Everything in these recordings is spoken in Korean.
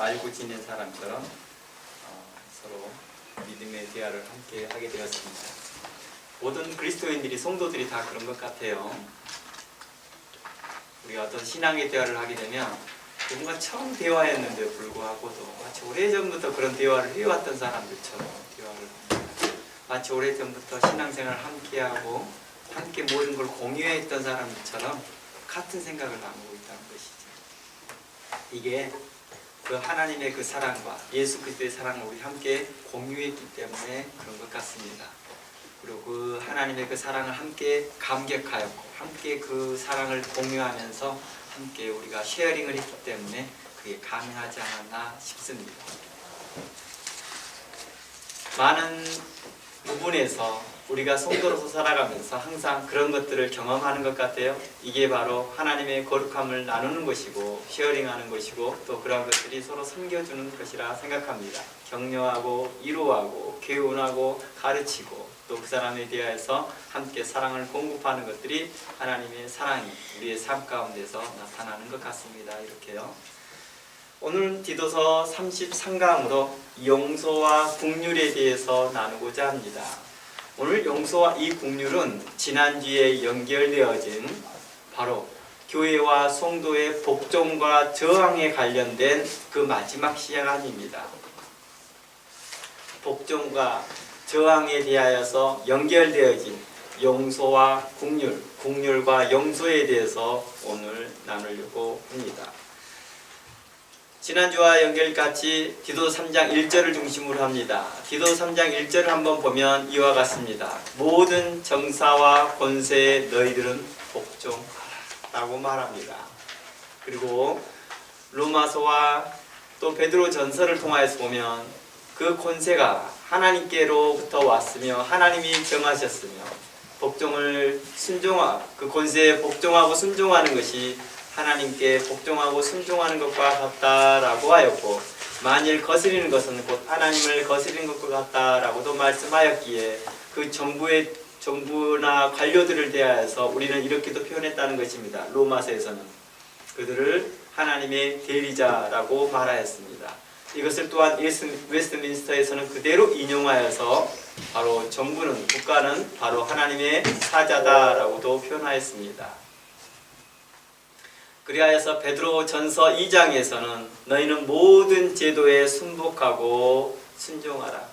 알고 지낸 사람처럼 서로 믿음의 대화를 함께 하게 되었습니다. 모든 그리스도인들이, 성도들이 다 그런 것 같아요. 우리가 어떤 신앙의 대화를 하게 되면 누군가 처음 대화했는데 불구하고도 마치 오래전부터 그런 대화를 해왔던 사람들처럼 대화를 합니다. 마치 오래전부터 신앙생활을 함께하고 함께 모든 걸 공유했던 사람들처럼 같은 생각을 나누고 있다는 것이죠. 이게 그 하나님의 그 사랑과 예수 그리스도의 사랑을 우리 함께 공유했기 때문에 그런 것 같습니다. 그리고 그 하나님의 그 사랑을 함께 감격하였고 함께 그 사랑을 공유하면서 함께 우리가 쉐어링을 했기 때문에 그게 가능하지 않았나 싶습니다. 많은 부분에서 우리가 성도로서 살아가면서 항상 그런 것들을 경험하는 것 같아요. 이게 바로 하나님의 거룩함을 나누는 것이고 쉐어링하는 것이고 또 그런 것들이 서로 섬겨주는 것이라 생각합니다. 격려하고 위로하고 교훈하고 가르치고 또 그 사람에 대하여서 함께 사랑을 공급하는 것들이 하나님의 사랑이 우리의 삶 가운데서 나타나는 것 같습니다. 이렇게요. 오늘 디도서 33강으로 용서와 긍휼에 대해서 나누고자 합니다. 오늘 용서와 이 긍휼은 지난주에 연결되어진 바로 교회와 성도의 복종과 저항에 관련된 그 마지막 시간입니다. 복종과 저항에 대하여서 연결되어진 용서와 긍휼, 긍휼과 용서에 대해서 오늘 나누려고 합니다. 지난주와 연결같이 디도서 3장 1절을 중심으로 합니다. 디도서 3장 1절을 한번 보면 이와 같습니다. 모든 정사와 권세에 너희들은 복종하라 라고 말합니다. 그리고 로마서와 또 베드로 전서를 통하여서 보면 그 권세가 하나님께로부터 왔으며 하나님이 정하셨으며 복종을 그 권세에 복종하고 순종하는 것이 하나님께 복종하고 순종하는 것과 같다라고 하였고 만일 거스리는 것은 곧 하나님을 거스리는 것과 같다라고도 말씀하였기에 그 정부나 관료들을 대하여서 우리는 이렇게도 표현했다는 것입니다. 로마서에서는 그들을 하나님의 대리자라고 말하였습니다. 이것을 또한 웨스트민스터에서는 그대로 인용하여서 바로 정부는, 국가는 바로 하나님의 사자다라고도 표현하였습니다. 그리하여서 베드로 전서 2장에서는 너희는 모든 제도에 순복하고 순종하라.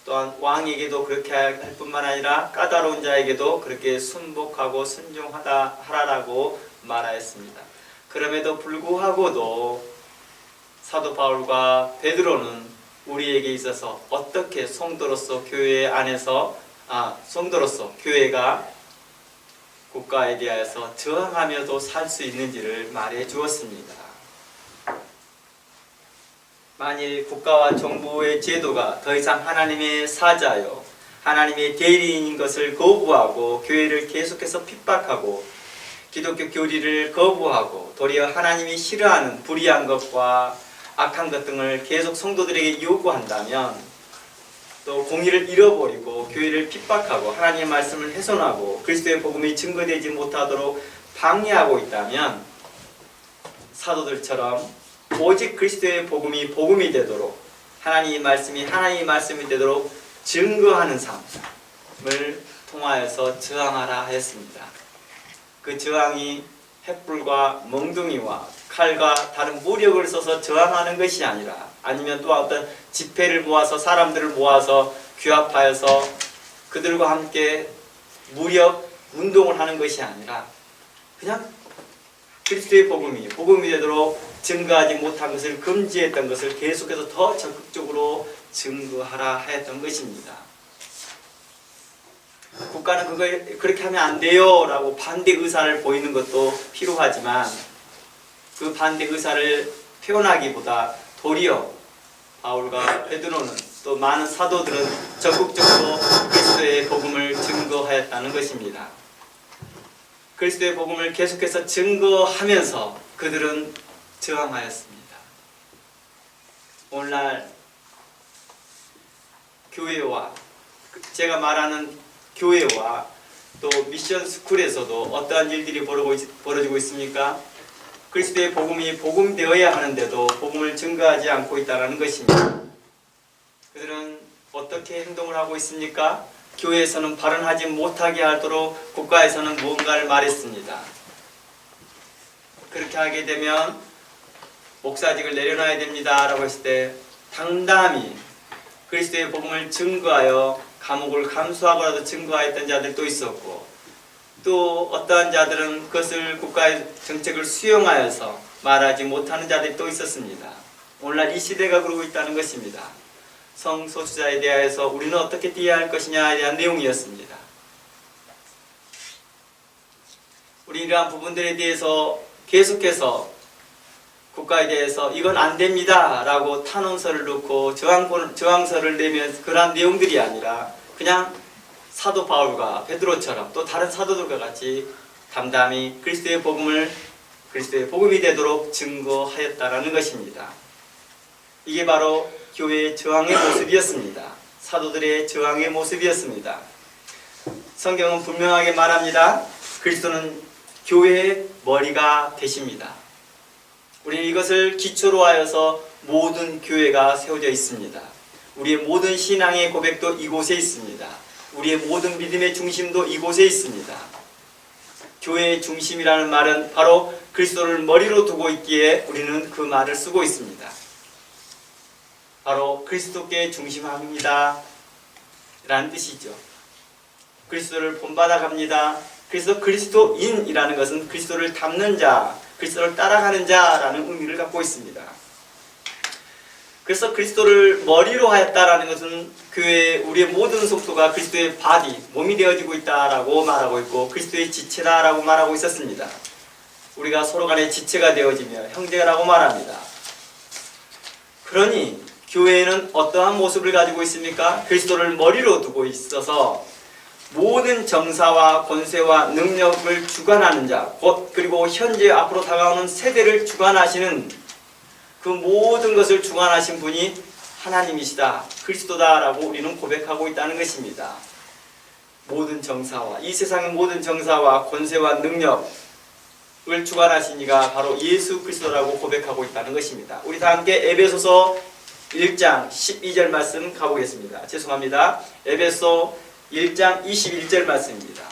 또한 왕에게도 그렇게 할 뿐만 아니라 까다로운 자에게도 그렇게 순복하고 순종하라라고 말하였습니다. 그럼에도 불구하고도 사도 바울과 베드로는 우리에게 있어서 어떻게 성도로서 교회 안에서 성도로서 교회가 국가에 대하여서 저항하며도 살 수 있는지를 말해 주었습니다. 만일 국가와 정부의 제도가 더 이상 하나님의 사자요 하나님의 대리인인 것을 거부하고 교회를 계속해서 핍박하고 기독교 교리를 거부하고 도리어 하나님이 싫어하는 불의한 것과 악한 것 등을 계속 성도들에게 요구한다면 또 공의를 잃어버리고 교회를 핍박하고 하나님의 말씀을 훼손하고 그리스도의 복음이 증거되지 못하도록 방해하고 있다면 사도들처럼 오직 그리스도의 복음이 복음이 되도록 하나님의 말씀이 되도록 증거하는 삶을 통하여서 저항하라 했습니다. 그 저항이 횃불과 멍둥이와 칼과 다른 무력을 써서 저항하는 것이 아니라 아니면 또 어떤 집회를 모아서 사람들을 모아서 규합하여서 그들과 함께 무력 운동을 하는 것이 아니라 그냥 그리스도의 복음이 되도록 증거하지 못한 것을 금지했던 것을 계속해서 더 적극적으로 증거하라 하였던 것입니다. 국가는 그걸 그렇게 하면 안 돼요 라고 반대 의사를 보이는 것도 필요하지만 그 반대 의사를 표현하기보다 도리어 바울과 베드로는 또 많은 사도들은 적극적으로 그리스도의 복음을 증거하였다는 것입니다. 그리스도의 복음을 계속해서 증거하면서 그들은 저항하였습니다. 오늘날 교회와 제가 말하는 교회와 또 미션 스쿨에서도 어떠한 일들이 벌어지고 있습니까? 그리스도의 복음이 복음되어야 하는데도 복음을 증거하지 않고 있다는 것입니다. 그들은 어떻게 행동을 하고 있습니까? 교회에서는 발언하지 못하게 하도록 국가에서는 무언가를 말했습니다. 그렇게 하게 되면 목사직을 내려놔야 됩니다 라고 했을 때 당당히 그리스도의 복음을 증거하여 감옥을 감수하고라도 증거하였던 자들도 있었고, 또 어떠한 자들은 그것을 국가의 정책을 수용하여서 말하지 못하는 자들이 또 있었습니다. 오늘날 이 시대가 그러고 있다는 것입니다. 성소수자에 대하여서 우리는 어떻게 대해야 할 것이냐에 대한 내용이었습니다. 우리 이러한 부분들에 대해서 계속해서 국가에 대해서 이건 안 됩니다 라고 탄원서를 넣고 저항서를 내면 그러한 내용들이 아니라 그냥 사도 바울과 베드로처럼 또 다른 사도들과 같이 담담히 그리스도의 복음이 되도록 증거하였다라는 것입니다. 이게 바로 교회의 저항의 모습이었습니다. 사도들의 저항의 모습이었습니다. 성경은 분명하게 말합니다. 그리스도는 교회의 머리가 되십니다. 우리는 이것을 기초로 하여서 모든 교회가 세워져 있습니다. 우리의 모든 신앙의 고백도 이곳에 있습니다. 우리의 모든 믿음의 중심도 이곳에 있습니다. 교회의 중심이라는 말은 바로 그리스도를 머리로 두고 있기에 우리는 그 말을 쓰고 있습니다. 바로 그리스도께 중심합니다 라는 뜻이죠. 그리스도를 본받아 갑니다. 그래서 그리스도인이라는 것은 그리스도를 닮는 자, 그리스도를 따라가는 자라는 의미를 갖고 있습니다. 그래서 그리스도를 머리로 하였다라는 것은 교회의 우리의 모든 성도가 그리스도의 바디, 몸이 되어지고 있다라고 말하고 있고 그리스도의 지체다라고 말하고 있었습니다. 우리가 서로 간의 지체가 되어지며 형제라고 말합니다. 그러니 교회에는 어떠한 모습을 가지고 있습니까? 그리스도를 머리로 두고 있어서 모든 정사와 권세와 능력을 주관하는 자, 곧 그리고 현재 앞으로 다가오는 세대를 주관하시는 그 모든 것을 주관하신 분이 하나님이시다, 그리스도다라고 우리는 고백하고 있다는 것입니다. 모든 정사와 이 세상의 모든 정사와 권세와 능력을 주관하신 이가 바로 예수 그리스도라고 고백하고 있다는 것입니다. 우리 다 함께 에베소서 1장 12절 말씀 가보겠습니다. 죄송합니다. 에베소 1장 21절 말씀입니다.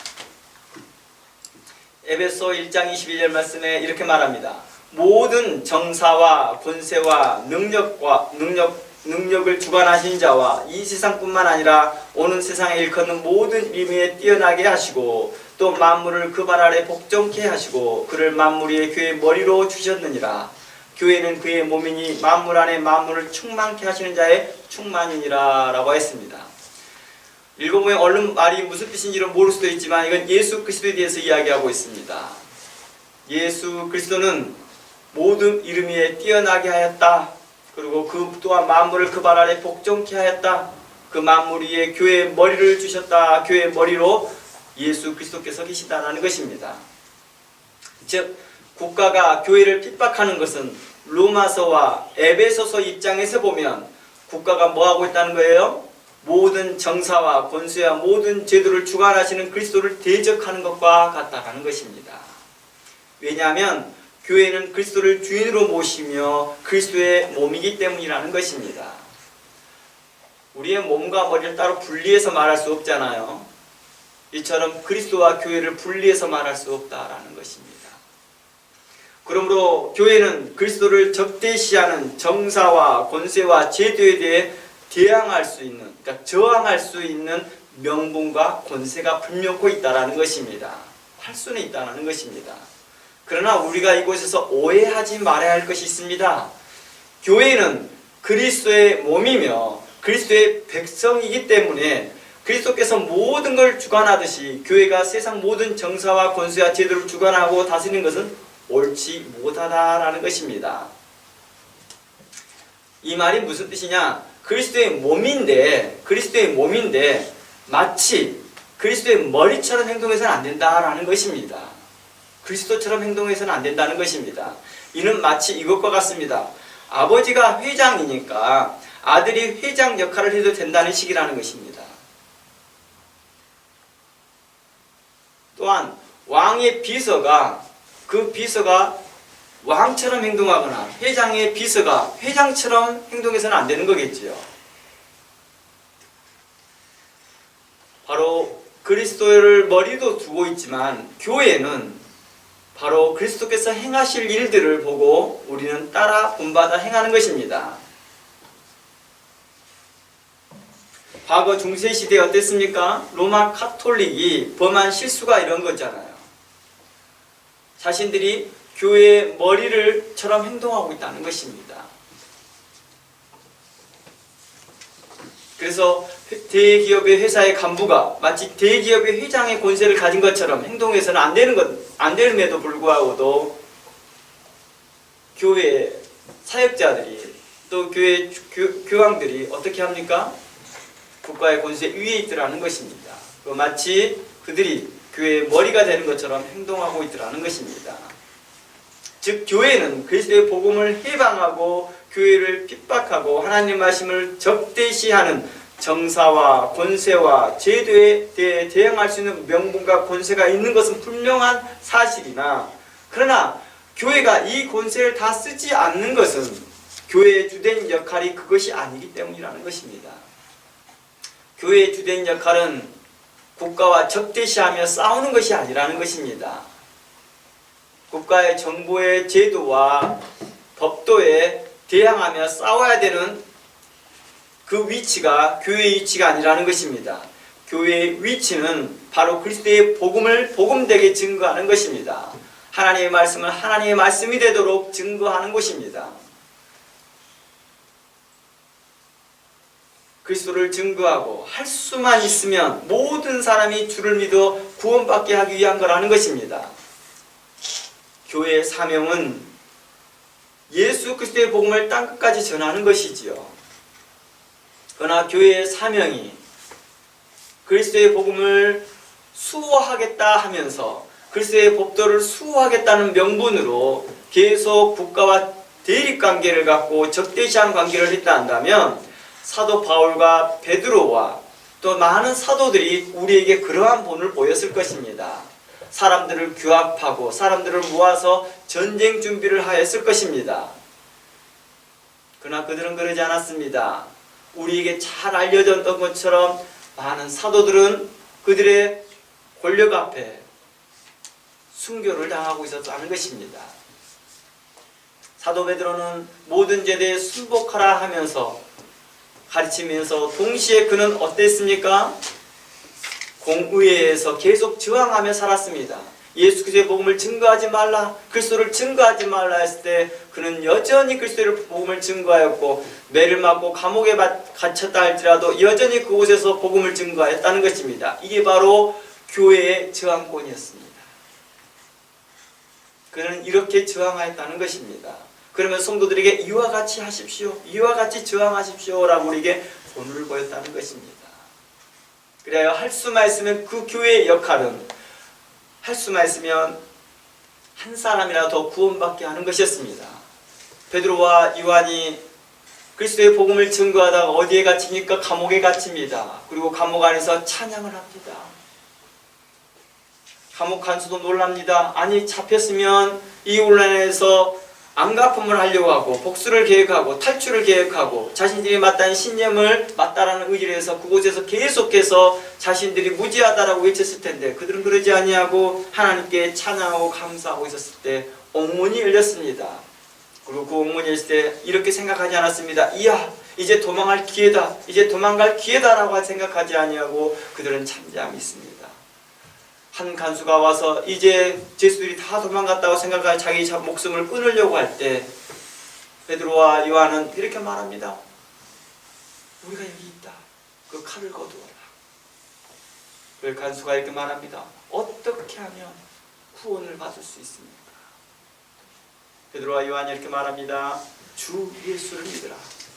에베소 1장 21절 말씀에 이렇게 말합니다. 모든 정사와 권세와 능력을 주관하신 자와 이 세상뿐만 아니라 오는 세상에 일컫는 모든 이름에 뛰어나게 하시고 또 만물을 그 발 아래 복종케 하시고 그를 만물 위에 교회의 머리로 주셨느니라. 교회는 그의 몸이니 만물 안에 만물을 충만케 하시는 자의 충만이니라 라고 했습니다. 읽어보면 얼른 말이 무슨 뜻인지는 모를 수도 있지만 이건 예수 그리스도에 대해서 이야기하고 있습니다. 예수 그리스도는 모든 이름 위에 뛰어나게 하였다. 그리고 그 또한 만물을 그 발 아래 복종케 하였다. 그 만물 위에 교회의 머리를 주셨다. 교회의 머리로 예수 그리스도께서 계시다는 것입니다. 즉 국가가 교회를 핍박하는 것은 로마서와 에베소서 입장에서 보면 국가가 뭐하고 있다는 거예요? 모든 정사와 권세와 모든 제도를 주관하시는 그리스도를 대적하는 것과 같다는 것입니다. 왜냐하면 교회는 그리스도를 주인으로 모시며 그리스도의 몸이기 때문이라는 것입니다. 우리의 몸과 머리를 따로 분리해서 말할 수 없잖아요. 이처럼 그리스도와 교회를 분리해서 말할 수 없다라는 것입니다. 그러므로 교회는 그리스도를 적대시하는 정사와 권세와 제도에 대해 대항할 수 있는, 그러니까 저항할 수 있는 명분과 권세가 분명히 있다는 것입니다. 할 수는 있다는 것입니다. 그러나 우리가 이곳에서 오해하지 말아야 할 것이 있습니다. 교회는 그리스도의 몸이며 그리스도의 백성이기 때문에 그리스도께서 모든 걸 주관하듯이 교회가 세상 모든 정사와 권세와 제도를 주관하고 다스리는 것은 옳지 못하다라는 것입니다. 이 말이 무슨 뜻이냐? 그리스도의 몸인데 마치 그리스도의 머리처럼 행동해서는 안 된다라는 것입니다. 그리스도처럼 행동해서는 안 된다는 것입니다. 이는 마치 이것과 같습니다. 아버지가 회장이니까 아들이 회장 역할을 해도 된다는 식이라는 것입니다. 또한 왕의 비서가 왕처럼 행동하거나 회장의 비서가 회장처럼 행동해서는 안 되는 거겠지요. 바로 그리스도를 머리도 두고 있지만 교회는 바로 그리스도께서 행하실 일들을 보고 우리는 따라 본받아 행하는 것입니다. 과거 중세시대에 어땠습니까? 로마 카톨릭이 범한 실수가 이런 거잖아요. 자신들이 교회의 머리를처럼 행동하고 있다는 것입니다. 그래서 대기업의 회사의 간부가 마치 대기업의 회장의 권세를 가진 것처럼 행동해서는 안 되는데도 불구하고도 교회 사역자들이 또 교회 교황들이 어떻게 합니까? 국가의 권세 위에 있더라는 것입니다. 마치 그들이 교회의 머리가 되는 것처럼 행동하고 있더라는 것입니다. 즉 교회는 그리스도의 복음을 해방하고 교회를 핍박하고 하나님의 말씀을 적대시하는 정사와 권세와 제도에 대해 대응할 수 있는 명분과 권세가 있는 것은 분명한 사실이나, 그러나 교회가 이 권세를 다 쓰지 않는 것은 교회의 주된 역할이 그것이 아니기 때문이라는 것입니다. 교회의 주된 역할은 국가와 적대시하며 싸우는 것이 아니라는 것입니다. 국가의 정부의 제도와 법도에 대항하며 싸워야 되는 그 위치가 교회의 위치가 아니라는 것입니다. 교회의 위치는 바로 그리스도의 복음을 복음되게 증거하는 것입니다. 하나님의 말씀을 하나님의 말씀이 되도록 증거하는 것입니다. 그리스도를 증거하고 할 수만 있으면 모든 사람이 주를 믿어 구원받게 하기 위한 거라는 것입니다. 교회의 사명은 예수 그리스도의 복음을 땅끝까지 전하는 것이지요. 그러나 교회의 사명이 그리스도의 복음을 수호하겠다 하면서 그리스도의 법도를 수호하겠다는 명분으로 계속 국가와 대립관계를 갖고 적대시한 관계를 했다 한다면 사도 바울과 베드로와 또 많은 사도들이 우리에게 그러한 본을 보였을 것입니다. 사람들을 규합하고 사람들을 모아서 전쟁 준비를 하였을 것입니다. 그러나 그들은 그러지 않았습니다. 우리에게 잘 알려졌던 것처럼 많은 사도들은 그들의 권력 앞에 순교를 당하고 있었다는 것입니다. 사도 베드로는 모든 제대에 순복하라 하면서 가르치면서 동시에 그는 어땠습니까? 공의회에서 계속 저항하며 살았습니다. 예수 그리스도의 복음을 증거하지 말라, 그리스도를 증거하지 말라 했을 때 그는 여전히 그리스도의 복음을 증거하였고, 매를 맞고 감옥에 갇혔다 할지라도 여전히 그곳에서 복음을 증거하였다는 것입니다. 이게 바로 교회의 저항권이었습니다. 그는 이렇게 저항하였다는 것입니다. 그러면 성도들에게 이와 같이 하십시오, 이와 같이 저항하십시오 라고 우리에게 본을 보였다는 것입니다. 그래야 할 수만 있으면 그 교회의 역할은 할 수만 있으면 한 사람이라도 더 구원받게 하는 것이었습니다. 베드로와 요한이 그리스도의 복음을 증거하다가 어디에 갇힙니까? 감옥에 갇힙니다. 그리고 감옥 안에서 찬양을 합니다. 감옥 간수도 놀랍니다. 아니 잡혔으면 이 혼란에서 안갚음을 하려고 하고 복수를 계획하고 탈출을 계획하고 자신들이 마땅한 신념을 맞다라는 의지를 해서 그곳에서 계속해서 자신들이 무지하다라고 외쳤을 텐데 그들은 그러지 아니하고 하나님께 찬양하고 감사하고 있었을 때 옥문이 열렸습니다. 그리고 그 옥문이 열렸을 때 이렇게 생각하지 않았습니다. 이야 이제 도망할 기회다, 이제 도망갈 기회다라고 생각하지 아니하고 그들은 잠잠히 있습니다. 한 간수가 와서 이제 제수들이 다 도망갔다고 생각하여 자기 목숨을 끊으려고 할 때 베드로와 요한은 이렇게 말합니다. 우리가 여기 있다. 그 칼을 거두어라. 그 간수가 이렇게 말합니다. 어떻게 하면 구원을 받을 수 있습니까? 베드로와 요한이 이렇게 말합니다. 주 예수를 믿으라.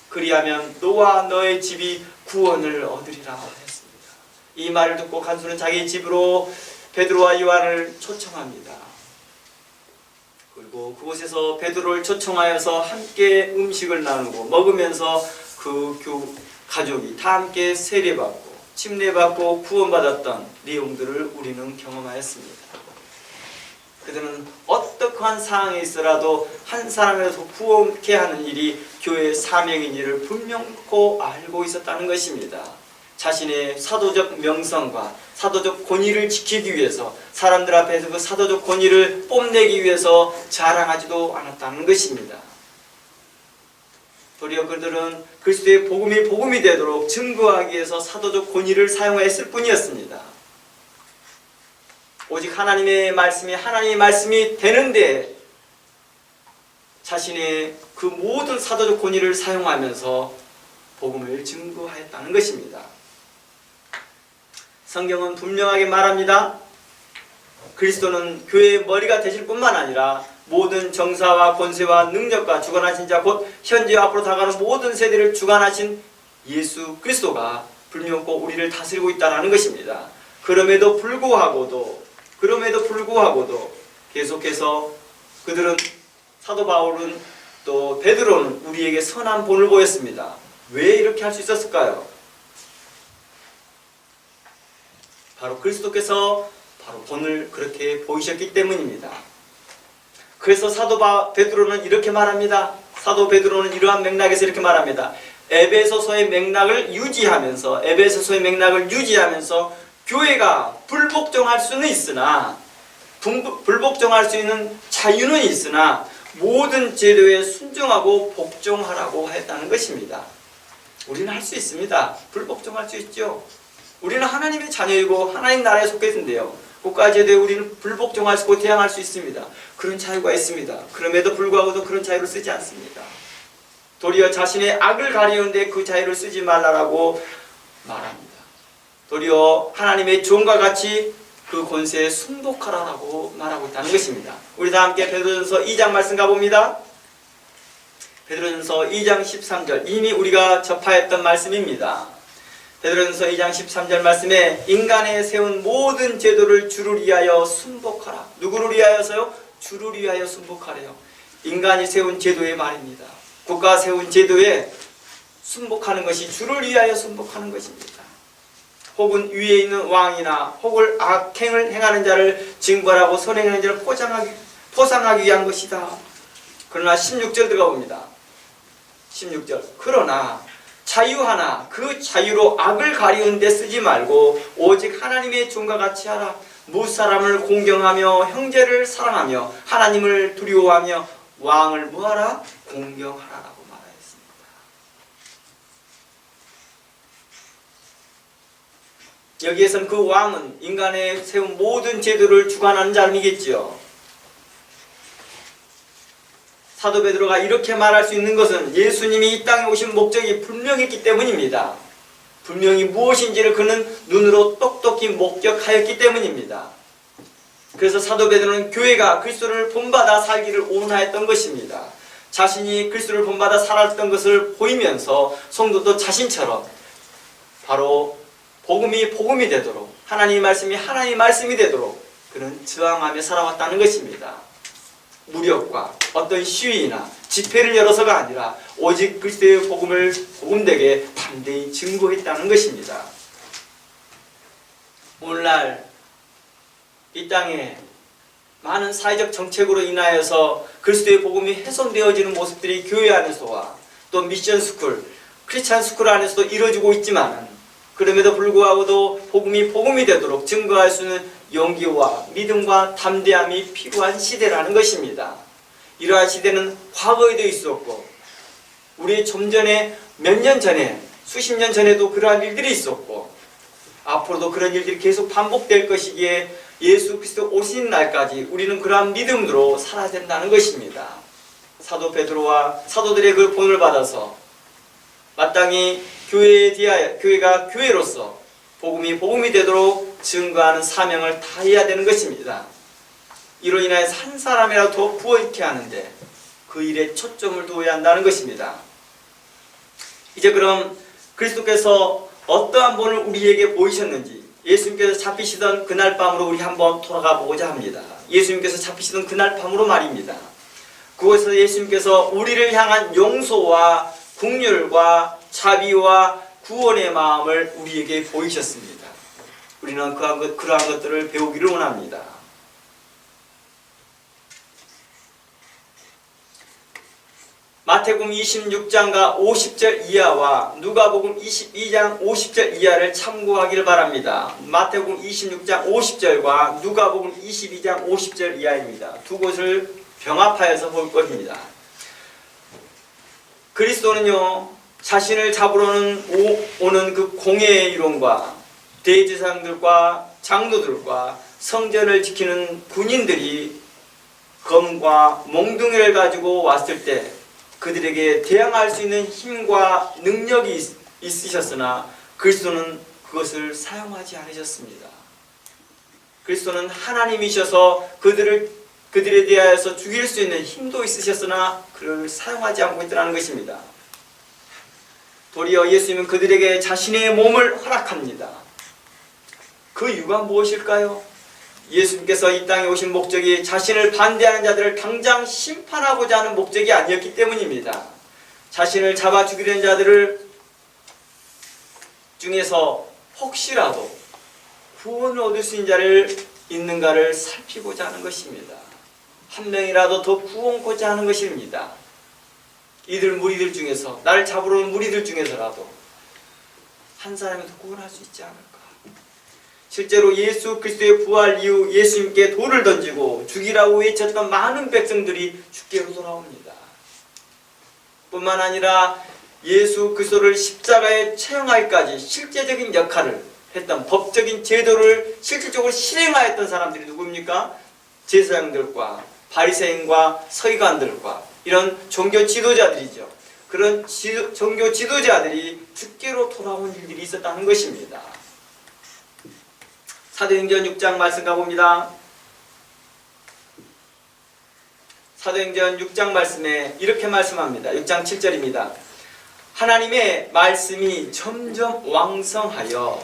그리하면 너와 너의 집이 구원을 얻으리라 하였습니다. 이 말을 듣고 간수는 자기 집으로 베드로와 요한을 초청합니다. 그리고 그곳에서 베드로를 초청하여서 함께 음식을 나누고 먹으면서 그 가족이 다 함께 세례받고 침례받고 구원받았던 내용들을 우리는 경험하였습니다. 그들은 어떠한 상황에 있어라도 한 사람이라도 구원케 하는 일이 교회의 사명인 일을 분명코 알고 있었다는 것입니다. 자신의 사도적 명성과 사도적 권위를 지키기 위해서, 사람들 앞에서 그 사도적 권위를 뽐내기 위해서 자랑하지도 않았다는 것입니다. 도리어 그들은 그리스도의 복음이 되도록 증거하기 위해서 사도적 권위를 사용했을 뿐이었습니다. 오직 하나님의 말씀이 되는데 자신의 그 모든 사도적 권위를 사용하면서 복음을 증거하였다는 것입니다. 성경은 분명하게 말합니다. 그리스도는 교회의 머리가 되실 뿐만 아니라 모든 정사와 권세와 능력과 주관하신 자, 곧 현재와 앞으로 다가가는 모든 세대를 주관하신 예수 그리스도가 불명코 우리를 다스리고 있다는 것입니다. 그럼에도 불구하고도 계속해서 그들은, 사도 바울은 또 베드로는 우리에게 선한 본을 보였습니다. 왜 이렇게 할 수 있었을까요? 바로 그리스도께서 바로 본을 그렇게 보이셨기 때문입니다. 그래서 사도 베드로는 이렇게 말합니다. 사도 베드로는 이러한 맥락에서 이렇게 말합니다. 에베소서의 맥락을 유지하면서 교회가 불복종할 수는 있으나, 불복종할 수 있는 자유는 있으나 모든 제도에 순종하고 복종하라고 했다는 것입니다. 우리는 할 수 있습니다. 불복종할 수 있죠. 우리는 하나님의 자녀이고 하나님 나라에 속해 있는데요, 국가제도에 우리는 불복종할 수 있고 대항할 수 있습니다. 그런 자유가 있습니다. 그럼에도 불구하고도 그런 자유를 쓰지 않습니다. 도리어 자신의 악을 가리우는데 그 자유를 쓰지 말라라고 말합니다. 도리어 하나님의 종과 같이 그 권세에 순복하라라고 말하고 있다는 것입니다. 우리 다 함께 베드로전서 2장 말씀 가봅니다. 베드로전서 2장 13절, 이미 우리가 접하였던 말씀입니다. 베드로전서 2장 13절 말씀에 인간에 세운 모든 제도를 주를 위하여 순복하라. 누구를 위하여서요? 주를 위하여 순복하래요. 인간이 세운 제도의 말입니다. 국가가 세운 제도에 순복하는 것이 주를 위하여 순복하는 것입니다. 혹은 위에 있는 왕이나 혹은 악행을 행하는 자를 징벌하고 선행하는 자를 포상하기 위한 것이다. 그러나 16절 들어가 봅니다. 16절, 그러나 자유하나 그 자유로 악을 가리운 데 쓰지 말고 오직 하나님의 종과 같이 하라. 무사람을 공경하며 형제를 사랑하며 하나님을 두려워하며 왕을 뭐하라? 공경하라라고 말하였습니다. 여기에서는 그 왕은 인간의 세운 모든 제도를 주관하는 사람이겠지요. 사도 베드로가 이렇게 말할 수 있는 것은 예수님이 이 땅에 오신 목적이 분명했기 때문입니다. 분명히 무엇인지를 그는 눈으로 똑똑히 목격하였기 때문입니다. 그래서 사도 베드로는 교회가 그리스도를 본받아 살기를 원하였던 것입니다. 자신이 그리스도를 본받아 살았던 것을 보이면서 성도도 자신처럼 바로 복음이 되도록, 하나님의 말씀이 되도록 그는 저항하며 살아왔다는 것입니다. 무력과 어떤 시위나 집회를 열어서가 아니라 오직 그리스도의 복음을 복음되게 담대히 증거했다는 것입니다. 오늘날 이 땅에 많은 사회적 정책으로 인하여서 그리스도의 복음이 훼손되어지는 모습들이 교회 안에서와 또 미션 스쿨, 크리스찬 스쿨 안에서도 이루어지고 있지만, 그럼에도 불구하고도 복음이 되도록 증거할 수 있는 용기와 믿음과 담대함이 필요한 시대라는 것입니다. 이러한 시대는 과거에도 있었고, 우리 좀 전에 몇 년 전에, 수십 년 전에도 그러한 일들이 있었고, 앞으로도 그런 일들이 계속 반복될 것이기에 예수 그리스도 오신 날까지 우리는 그러한 믿음으로 살아야 된다는 것입니다. 사도 베드로와 사도들의 그 본을 받아서 마땅히 교회가 교회로서 복음이 되도록 증거하는 사명을 다해야 되는 것입니다. 이로 인하여서 한 사람이라도 더 부어있게 하는데 그 일에 초점을 두어야 한다는 것입니다. 이제 그럼 그리스도께서 어떠한 본을 우리에게 보이셨는지, 예수님께서 잡히시던 그날 밤으로 우리 한번 돌아가 보고자 합니다. 예수님께서 잡히시던 그날 밤으로 말입니다. 그곳에서 예수님께서 우리를 향한 용서와 긍휼과 자비와 구원의 마음을 우리에게 보이셨습니다. 우리는 그러한 것들을 배우기를 원합니다. 마태복음 26장과 50절 이하와 누가복음 22장 50절 이하를 참고하길 바랍니다. 마태복음 26장 50절과 누가복음 22장 50절 이하입니다. 두 곳을 병합하여서 볼 것입니다. 그리스도는요, 자신을 잡으러는 오는 그 공회의 이론과 대제사장들과 장로들과 성전을 지키는 군인들이 검과 몽둥이를 가지고 왔을 때 그들에게 대항할 수 있는 힘과 능력이 있으셨으나 그리스도는 그것을 사용하지 않으셨습니다. 그리스도는 하나님이셔서 그들에 대하여서 죽일 수 있는 힘도 있으셨으나 그를 사용하지 않고 있다는 것입니다. 도리어 예수님은 그들에게 자신의 몸을 허락합니다. 그 이유가 무엇일까요? 예수님께서 이 땅에 오신 목적이 자신을 반대하는 자들을 당장 심판하고자 하는 목적이 아니었기 때문입니다. 자신을 잡아 죽이려는 자들을 중에서 혹시라도 구원을 얻을 수 있는 자를 있는가를 살피고자 하는 것입니다. 한 명이라도 더 구원코자 하는 것입니다. 이들 무리들 중에서, 나를 잡으러 온 무리들 중에서라도 한 사람이 더 구원할 수 있지 않을까. 실제로 예수 그리스도의 부활 이후 예수님께 돌을 던지고 죽이라고 외쳤던 많은 백성들이 주께로 돌아옵니다. 뿐만 아니라 예수 그리스도를 십자가에 처형하기까지 실제적인 역할을 했던 법적인 제도를 실질적으로 실행하였던 사람들이 누구입니까? 제사장들과 바리새인과 서기관들과 이런 종교 지도자들이죠. 그런 종교 지도자들이 주께로 돌아온 일들이 있었다는 것입니다. 사도행전 6장 말씀 가봅니다. 사도행전 6장 말씀에 이렇게 말씀합니다. 6장 7절입니다. 하나님의 말씀이 점점 왕성하여.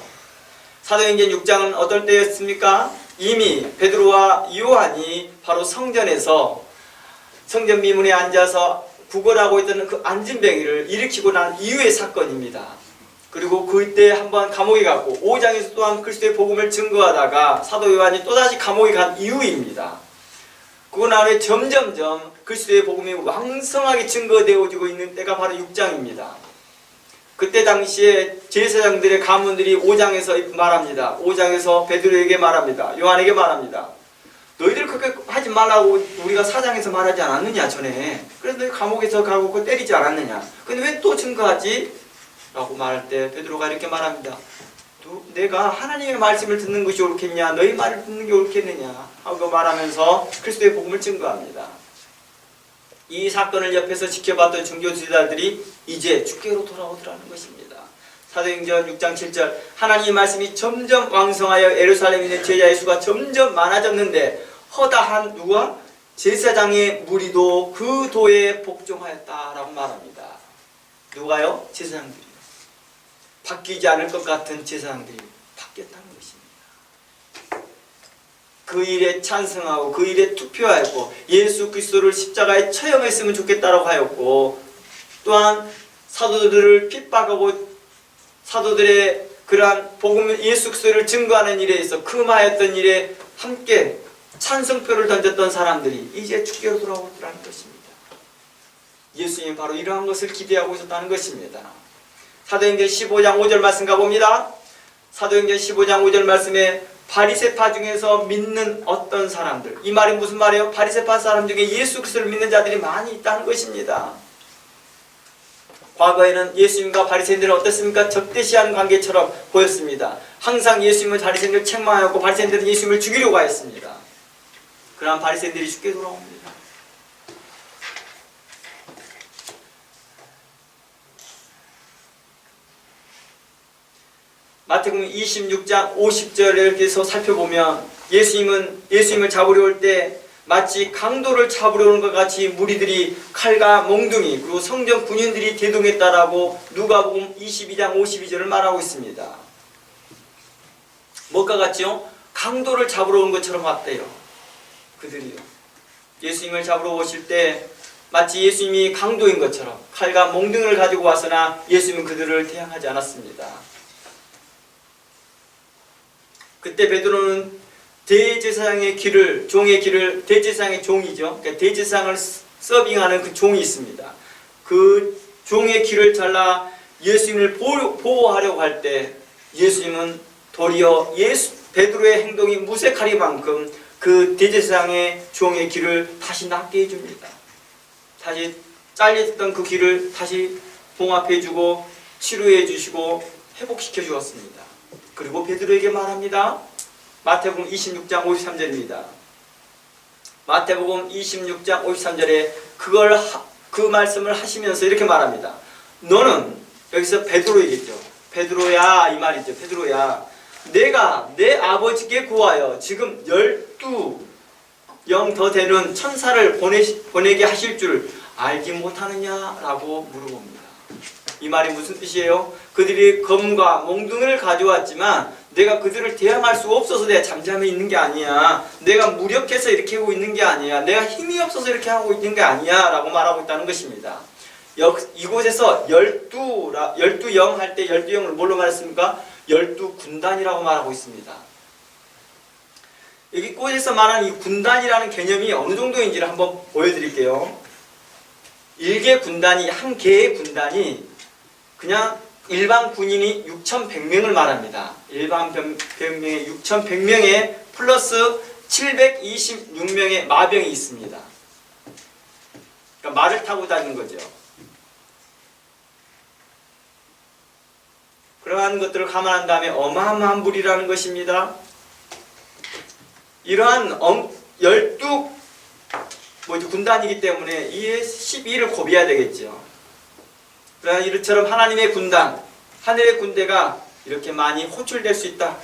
사도행전 6장은 어떨 때였습니까? 이미 베드로와 요한이 바로 성전에서 성전 미문에 앉아서 구걸하고 있던 그 안진뱅이를 일으키고 난 이후의 사건입니다. 그리고 그때 한번 감옥에 갔고 5장에서 또한 그리스도의 복음을 증거하다가 사도 요한이 또다시 감옥에 간 이후입니다. 그거 나후에 점점점 그리스도의 복음이 왕성하게 증거되어지고 있는 때가 바로 6장입니다. 그때 당시에 제사장들의 가문들이 5장에서 말합니다. 5장에서 베드로에게 말합니다. 요한에게 말합니다. 너희들 그렇게 하지 말라고 우리가 4장에서 말하지 않았느냐 전에. 그래서 너희 감옥에서 가고 그거 때리지 않았느냐. 근데 왜 또 증거하지? 라고 말할 때 베드로가 이렇게 말합니다. 내가 하나님의 말씀을 듣는 것이 옳겠냐 너희 말을 듣는 게 옳겠느냐 하고 말하면서 그리스도의 복음을 증거합니다. 이 사건을 옆에서 지켜봤던 종교지도자들이 이제 주께로 돌아오더라는 것입니다. 사도행전 6장 7절 하나님의 말씀이 점점 왕성하여 예루살렘에 있는 제자의 수가 점점 많아졌는데 허다한 누가? 제사장의 무리도 그 도에 복종하였다라고 말합니다. 누가요? 제사장들이요. 바뀌지 않을 것 같은 제사장들이 바뀌었다는 것입니다. 그 일에 찬성하고 그 일에 투표하였고 예수 그리스도를 십자가에 처형했으면 좋겠다라고 하였고 또한 사도들을 핍박하고 사도들의 그러한 복음 예수 그리스도를 증거하는 일에 있어 금하였던 일에 함께 찬성표를 던졌던 사람들이 이제 주께로 돌아오더라는 것입니다. 예수님이 바로 이러한 것을 기대하고 있었다는 것입니다. 사도행전 15장 5절 말씀 가봅니다. 사도행전 15장 5절 말씀에 바리새파 중에서 믿는 어떤 사람들, 이 말이 무슨 말이에요? 바리새파 사람 중에 예수 그리스도를 믿는 자들이 많이 있다는 것입니다. 과거에는 예수님과 바리새인들은 어떻습니까? 적대시하는 관계처럼 보였습니다. 항상 예수님은 바리새인들을 책망하였고 바리새인들은 예수님을 죽이려고 하였습니다. 그러한 바리새인들이 죽게 돌아옵니다. 마태복음 26장 50절에 이렇게 해서 살펴보면 예수님을 잡으려 올 때 마치 강도를 잡으려 오는 것 같이 무리들이 칼과 몽둥이 그리고 성전 군인들이 대동했다라고 누가복음 22장 52절을 말하고 있습니다. 뭐가 같죠? 강도를 잡으러 온 것처럼 왔대요. 그들이요. 예수님을 잡으러 오실 때 마치 예수님이 강도인 것처럼 칼과 몽둥이를 가지고 왔으나 예수님은 그들을 대항하지 않았습니다. 그때 베드로는 대제사장의 종의 길을 대제사장의 종이죠. 그러니까 대제사장을 서빙하는 그 종이 있습니다. 그 종의 귀를 잘라 예수님을 보호하려고 할 때 예수님은 도리어 베드로의 행동이 무색하리만큼 그 대제사장의 종의 귀를 다시 낫게 해줍니다. 다시 잘렸던 그 귀를 다시 봉합해주고 치료해 주시고 회복시켜 주었습니다. 그리고 베드로에게 말합니다. 마태복음 26장 53절입니다. 마태복음 26장 53절에 그 말씀을 하시면서 이렇게 말합니다. 너는, 여기서 베드로이겠죠. 베드로야, 이 말이죠. 베드로야, 내가 내 아버지께 구하여 지금 12영 더 되는 천사를 보내게 하실 줄 알지 못하느냐라고 물어봅니다. 이 말이 무슨 뜻이에요? 그들이 검과 몽둥이를 가져왔지만 내가 그들을 대항할 수가 없어서 내가 잠잠해 있는 게 아니야. 내가 무력해서 이렇게 하고 있는 게 아니야. 내가 힘이 없어서 이렇게 하고 있는 게 아니야 라고 말하고 있다는 것입니다. 이곳에서 12영 할 때 12영을 뭘로 말했습니까? 12군단이라고 말하고 있습니다. 여기 곳에서 말하는 이 군단이라는 개념이 어느 정도인지를 한번 보여드릴게요. 일개 군단이, 한 개의 군단이 그냥 일반 군인이 6,100명을 말합니다. 일반 병명에 6,100명에 플러스 726명의 마병이 있습니다. 그러니까 말을 타고 다니는 거죠. 그러한 것들을 감안한 다음에 어마어마한 무리라는 것입니다. 이러한 군단이기 때문에 이 12를 고비해야 되겠죠. 그러나 이처럼 하나님의 군단, 하늘의 군대가 이렇게 많이 호출될 수 있다.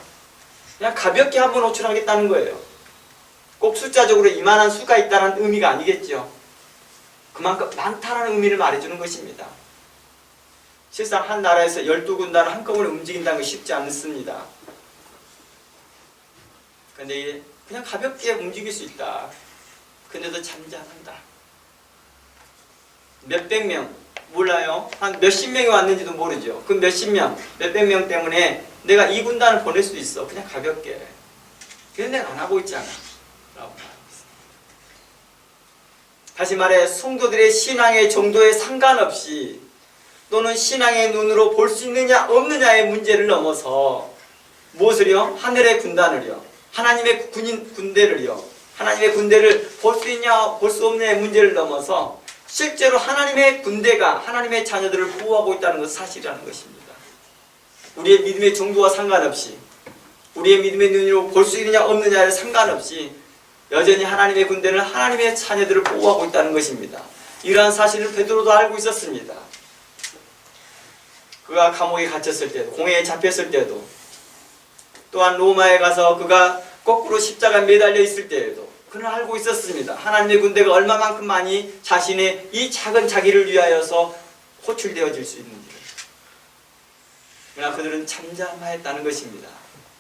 그냥 가볍게 한번 호출하겠다는 거예요. 꼭 숫자적으로 이만한 수가 있다는 의미가 아니겠죠. 그만큼 많다는 의미를 말해주는 것입니다. 실상 한 나라에서 12군단을 한꺼번에 움직인다는 게 쉽지 않습니다. 그런데 그냥 가볍게 움직일 수 있다. 근데도 잠잠한다. 몇백 명, 몰라요. 한 몇십 명이 왔는지도 모르죠. 그 몇십 명, 몇백 명 때문에 내가 이 군단을 보낼 수도 있어. 그냥 가볍게. 그런데 내가 안 하고 있잖아. 라고 말하고 있습니다. 다시 말해 성도들의 신앙의 정도에 상관없이 또는 신앙의 눈으로 볼 수 있느냐 없느냐의 문제를 넘어서 무엇을요? 하늘의 군단을요. 하나님의 군대를요. 하나님의 군대를 볼 수 있냐 볼 수 없느냐의 문제를 넘어서 실제로 하나님의 군대가 하나님의 자녀들을 보호하고 있다는 것은 사실이라는 것입니다. 우리의 믿음의 정도와 상관없이 우리의 믿음의 눈으로 볼 수 있느냐 없느냐에 상관없이 여전히 하나님의 군대는 하나님의 자녀들을 보호하고 있다는 것입니다. 이러한 사실을 베드로도 알고 있었습니다. 그가 감옥에 갇혔을 때도, 공회에 잡혔을 때도, 또한 로마에 가서 그가 거꾸로 십자가에 매달려 있을 때에도 그는 알고 있었습니다. 하나님의 군대가 얼마만큼 많이 자신의 이 작은 자기를 위하여서 호출되어질 수 있는지를. 그러나 그들은 잠잠하였다는 것입니다.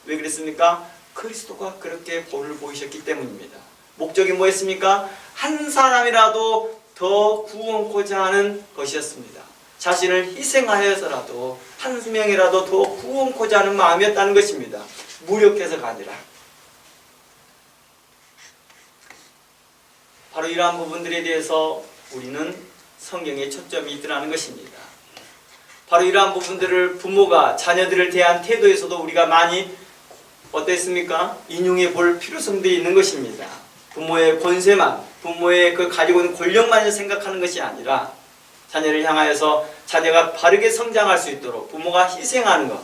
왜 그랬습니까? 그리스도가 그렇게 본을 보이셨기 때문입니다. 목적이 뭐였습니까? 한 사람이라도 더 구원코자 하는 것이었습니다. 자신을 희생하여서라도 한 명이라도 더 구원코자 하는 마음이었다는 것입니다. 무력해서가 아니라. 바로 이러한 부분들에 대해서 우리는 성경의 초점이 있더라는 것입니다. 바로 이러한 부분들을 부모가 자녀들을 대한 태도에서도 우리가 많이 어땠습니까? 인용해 볼 필요성도 있는 것입니다. 부모의 권세만, 부모의 그 가지고 있는 권력만 생각하는 것이 아니라 자녀를 향하여서 자녀가 바르게 성장할 수 있도록 부모가 희생하는 것.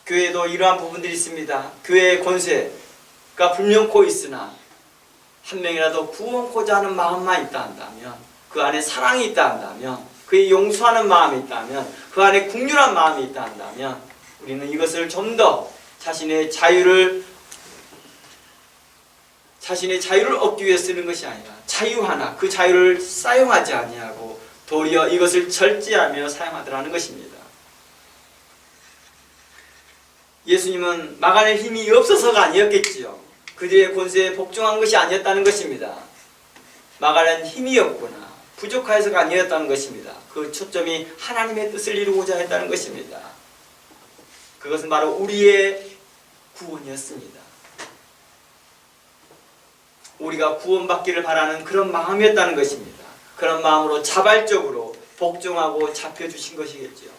교회에도 이러한 부분들이 있습니다. 교회의 권세가 분명코 있으나 한 명이라도 구원코자 하는 마음만 있다 한다면, 그 안에 사랑이 있다 한다면, 그의 용서하는 마음이 있다면, 그 안에 긍휼한 마음이 있다 한다면 우리는 이것을 좀 더 자신의 자유를 얻기 위해 쓰는 것이 아니라 자유 하나, 그 자유를 사용하지 아니하고 도리어 이것을 절제하며 사용하더라는 것입니다. 예수님은 막아낼 힘이 없어서가 아니었겠지요. 그들의 권세에 복종한 것이 아니었다는 것입니다. 막아낸 힘이 없구나, 부족하여서가 아니었다는 것입니다. 그 초점이 하나님의 뜻을 이루고자 했다는 것입니다. 그것은 바로 우리의 구원이었습니다. 우리가 구원받기를 바라는 그런 마음이었다는 것입니다. 그런 마음으로 자발적으로 복종하고 잡혀주신 것이겠죠.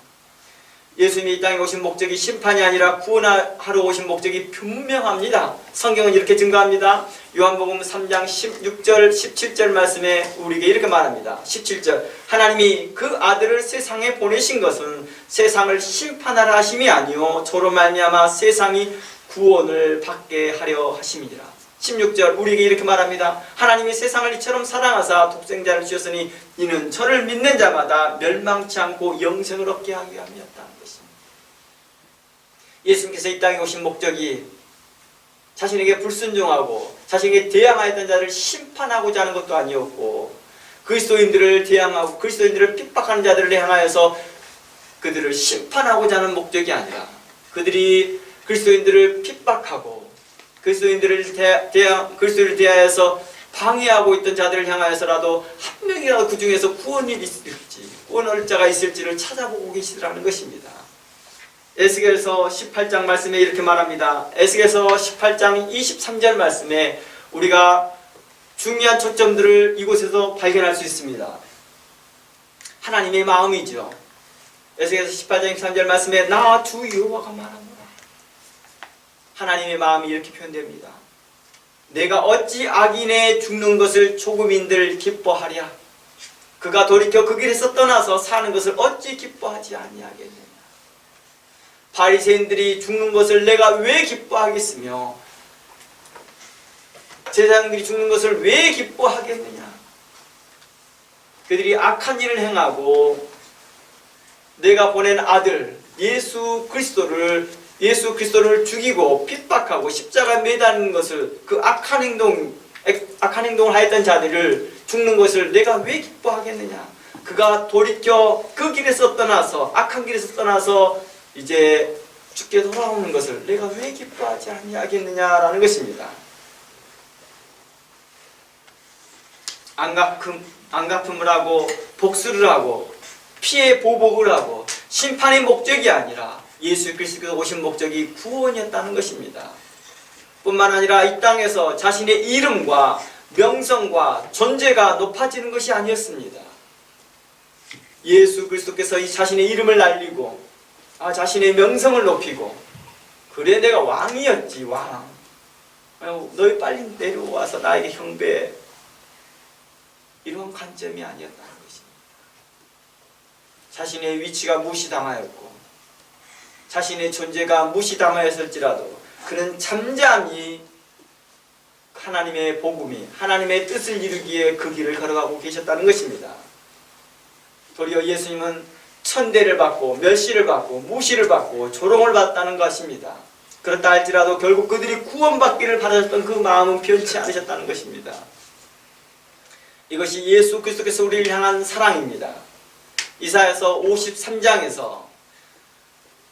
예수님이 이 땅에 오신 목적이 심판이 아니라 구원하러 오신 목적이 분명합니다. 성경은 이렇게 증거합니다. 요한복음 3장 16절 17절 말씀에 우리에게 이렇게 말합니다. 17절 하나님이 그 아들을 세상에 보내신 것은 세상을 심판하라 하심이 아니요 저로 말미암아 세상이 구원을 받게 하려 하심이니라. 16절 우리에게 이렇게 말합니다. 하나님이 세상을 이처럼 사랑하사 독생자를 주셨으니 이는 저를 믿는 자마다 멸망치 않고 영생을 얻게 하기 위함이었다는 것입니다. 예수님께서 이 땅에 오신 목적이 자신에게 불순종하고 자신에게 대항하였던 자를 심판하고자 하는 것도 아니었고, 그리스도인들을 대항하고 그리스도인들을 핍박하는 자들을 향하여서 그들을 심판하고자 하는 목적이 아니라, 그들이 그리스도인들을 핍박하고 그리스도인들을 대하여서 방해하고 있던 자들을 향하여서라도 한 명이라도 그 중에서 구원이 있을지, 구원할 자가 있을지를 찾아보고 계시더라는 것입니다. 에스겔서 18장 말씀에 이렇게 말합니다. 에스겔서 18장 23절 말씀에 우리가 중요한 초점들을 이곳에서 발견할 수 있습니다. 하나님의 마음이죠. 에스겔서 18장 23절 말씀에 나 주 여호와가 말하노라. 하나님의 마음이 이렇게 표현됩니다. 내가 어찌 악인의 죽는 것을 조금인들 기뻐하랴. 그가 돌이켜 그 길에서 떠나서 사는 것을 어찌 기뻐하지 아니하겠느냐. 바리새인들이 죽는 것을 내가 왜 기뻐하겠으며 제사장들이 죽는 것을 왜 기뻐하겠느냐. 그들이 악한 일을 행하고 내가 보낸 아들 예수 그리스도를 죽이고 핍박하고 십자가에 매다는 것을, 그 악한 행동을 하였던 자들을 죽는 것을 내가 왜 기뻐하겠느냐. 그가 돌이켜 그 길에서 떠나서, 악한 길에서 떠나서 이제 죽게 돌아오는 것을 내가 왜 기뻐하지 아니하겠느냐라는 것입니다. 안갚음을 하고 복수를 하고 피해 보복을 하고 심판의 목적이 아니라 예수 그리스도께서 오신 목적이 구원이었다는 것입니다. 뿐만 아니라 이 땅에서 자신의 이름과 명성과 존재가 높아지는 것이 아니었습니다. 예수 그리스도께서 이 자신의 이름을 날리고 자신의 명성을 높이고, 그래 내가 왕이었지 왕, 너희 빨리 내려와서 나에게 경배해, 이런 관점이 아니었다는 것입니다. 자신의 위치가 무시당하였고 자신의 존재가 무시당하였을지라도 그는 잠잠히 하나님의 복음이, 하나님의 뜻을 이루기에 그 길을 걸어가고 계셨다는 것입니다. 도리어 예수님은 천대를 받고 멸시를 받고 무시를 받고 조롱을 받았다는 것입니다. 그렇다 할지라도 결국 그들이 구원받기를 바라셨던 그 마음은 변치 않으셨다는 것입니다. 이것이 예수 그리스도께서 우리를 향한 사랑입니다. 이사야서 53장에서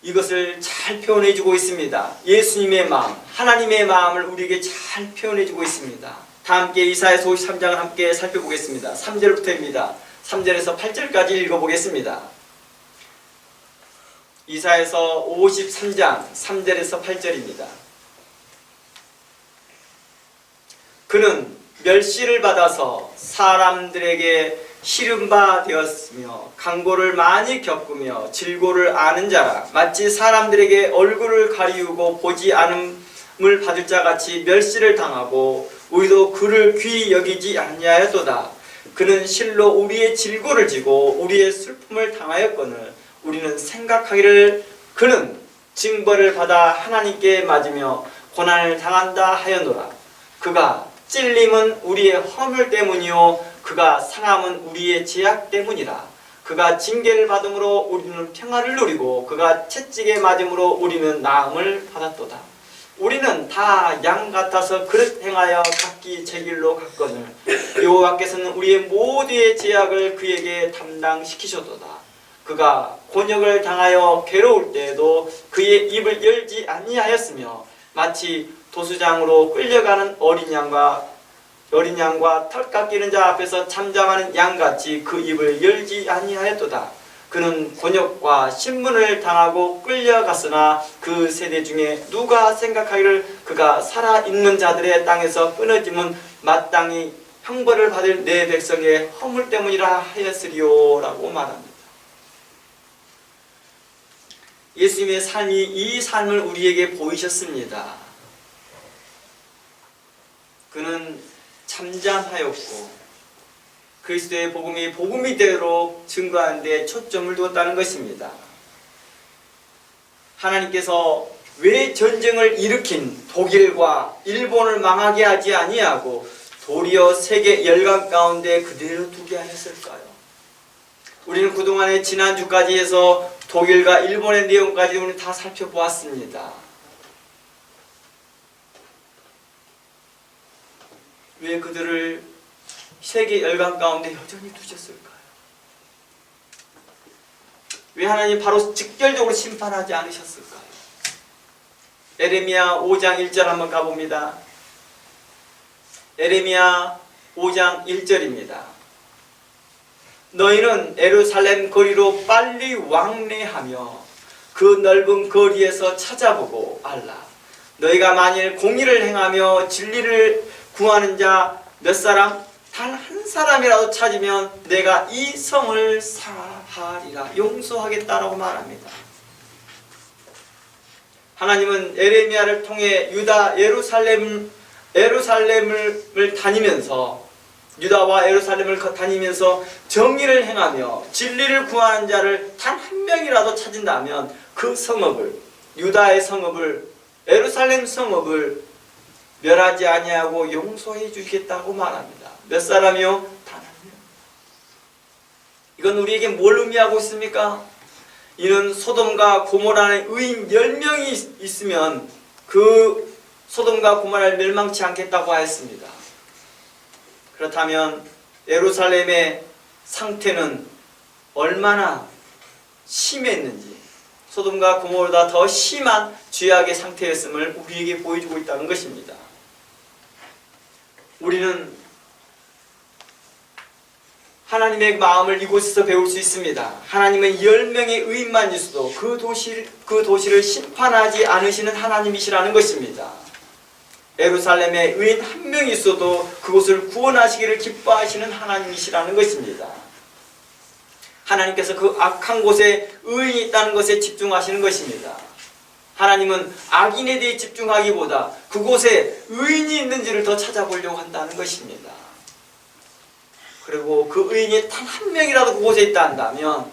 이것을 잘 표현해주고 있습니다. 예수님의 마음, 하나님의 마음을 우리에게 잘 표현해주고 있습니다. 다 함께 이사야서 53장을 함께 살펴보겠습니다. 3절부터입니다. 3절에서 8절까지 읽어보겠습니다. 이사야서 53장 3절에서 8절입니다. 그는 멸시를 받아서 사람들에게 시름바 되었으며 강고를 많이 겪으며 질고를 아는 자라. 마치 사람들에게 얼굴을 가리우고 보지 않음을 받을 자같이 멸시를 당하고 우리도 그를 귀히 여기지 아니하였도다. 그는 실로 우리의 질고를 지고 우리의 슬픔을 당하였거늘 우리는 생각하기를 그는 징벌을 받아 하나님께 맞으며 고난을 당한다 하였노라. 그가 찔림은 우리의 허물 때문이요 그가 상함은 우리의 죄악 때문이라. 그가 징계를 받음으로 우리는 평화를 누리고 그가 채찍에 맞음으로 우리는 나음을 받았도다. 우리는 다 양 같아서 그릇 행하여 각기 제 길로 갔거늘 여호와께서는 우리의 모두의 죄악을 그에게 담당시키셨도다. 그가 곤욕을 당하여 괴로울 때에도 그의 입을 열지 아니하였으며 마치 도수장으로 끌려가는 어린 양과 털 깎이는 자 앞에서 잠잠하는 양같이 그 입을 열지 아니하였도다. 그는 곤욕과 신문을 당하고 끌려갔으나 그 세대 중에 누가 생각하기를 그가 살아있는 자들의 땅에서 끊어짐은 마땅히 형벌을 받을 내 백성의 허물 때문이라 하였으리요 라고 말합니다. 예수님의 삶이 이 삶을 우리에게 보이셨습니다. 그는 잠잠하였고 그리스도의 복음이 복음이 되도록 증거하는 데 초점을 두었다는 것입니다. 하나님께서 왜 전쟁을 일으킨 독일과 일본을 망하게 하지 아니하고 도리어 세계 열강 가운데 그대로 두게 하셨을까요? 우리는 그동안에 지난주까지 해서 독일과 일본의 내용까지 우리는 다 살펴보았습니다. 왜 그들을 세계 열강 가운데 여전히 두셨을까요? 왜 하나님 바로 직결적으로 심판하지 않으셨을까요? 에레미야 5장 1절 한번 가봅니다. 에레미야 5장 1절입니다. 너희는 예루살렘 거리로 빨리 왕래하며 그 넓은 거리에서 찾아보고 알라. 너희가 만일 공의를 행하며 진리를 구하는 자 몇 사람? 단 한 사람이라도 찾으면 내가 이 성을 사하리라. 용서하겠다라고 말합니다. 하나님은 에레미야를 통해 유다 예루살렘을 다니면서 유다와 예루살렘을 다니면서 정의를 행하며 진리를 구하는 자를 단 한 명이라도 찾은다면 그 성읍을 유다의 성읍을 예루살렘 성읍을 멸하지 아니하고 용서해 주시겠다고 말합니다. 몇 사람이요? 단 한 명. 이건 우리에게 뭘 의미하고 있습니까? 이는 소돔과 고모라의 의인 10명이 있으면 그 소돔과 고모라를 멸망치 않겠다고 하였습니다. 그렇다면 예루살렘의 상태는 얼마나 심했는지 소돔과 고모보다 더 심한 죄악의 상태였음을 우리에게 보여주고 있다는 것입니다. 우리는 하나님의 마음을 이곳에서 배울 수 있습니다. 하나님은 10명의 의인만 있어도 그 도시를 심판하지 않으시는 하나님이시라는 것입니다. 예루살렘에 의인 한 명이 있어도 그곳을 구원하시기를 기뻐하시는 하나님이시라는 것입니다. 하나님께서 그 악한 곳에 의인이 있다는 것에 집중하시는 것입니다. 하나님은 악인에 대해 집중하기보다 그곳에 의인이 있는지를 더 찾아보려고 한다는 것입니다. 그리고 그 의인이 단 한 명이라도 그곳에 있다 한다면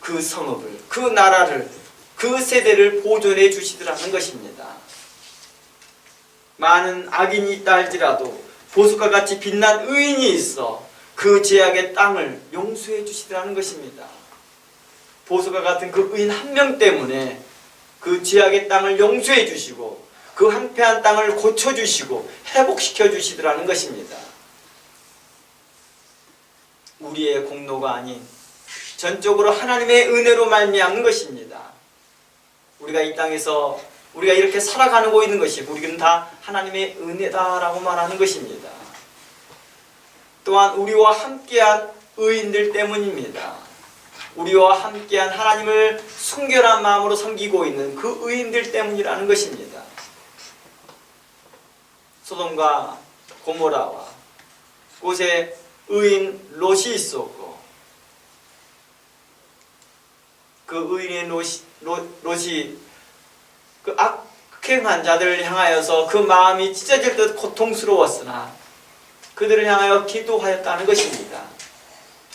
그 성읍을, 그 나라를, 그 세대를 보존해 주시더라는 것입니다. 많은 악인이 있다 할지라도 보석과 같이 빛난 의인이 있어 그 죄악의 땅을 용서해 주시더라는 것입니다. 보석과 같은 그 의인 한 명 때문에 그 죄악의 땅을 용서해 주시고 그 황폐한 땅을 고쳐주시고 회복시켜 주시더라는 것입니다. 우리의 공로가 아닌 전적으로 하나님의 은혜로 말미암는 것입니다. 우리가 이 땅에서 우리가 이렇게 살아가고 있는 것이 우리는 다 하나님의 은혜다라고 말하는 것입니다. 또한 우리와 함께한 의인들 때문입니다. 우리와 함께한 하나님을 순결한 마음으로 섬기고 있는 그 의인들 때문이라는 것입니다. 소돔과 고모라와 곳에 의인 롯이 있었고 그 의인의 롯이 그 악행한 자들을 향하여서 그 마음이 찢어질 듯 고통스러웠으나 그들을 향하여 기도하였다는 것입니다.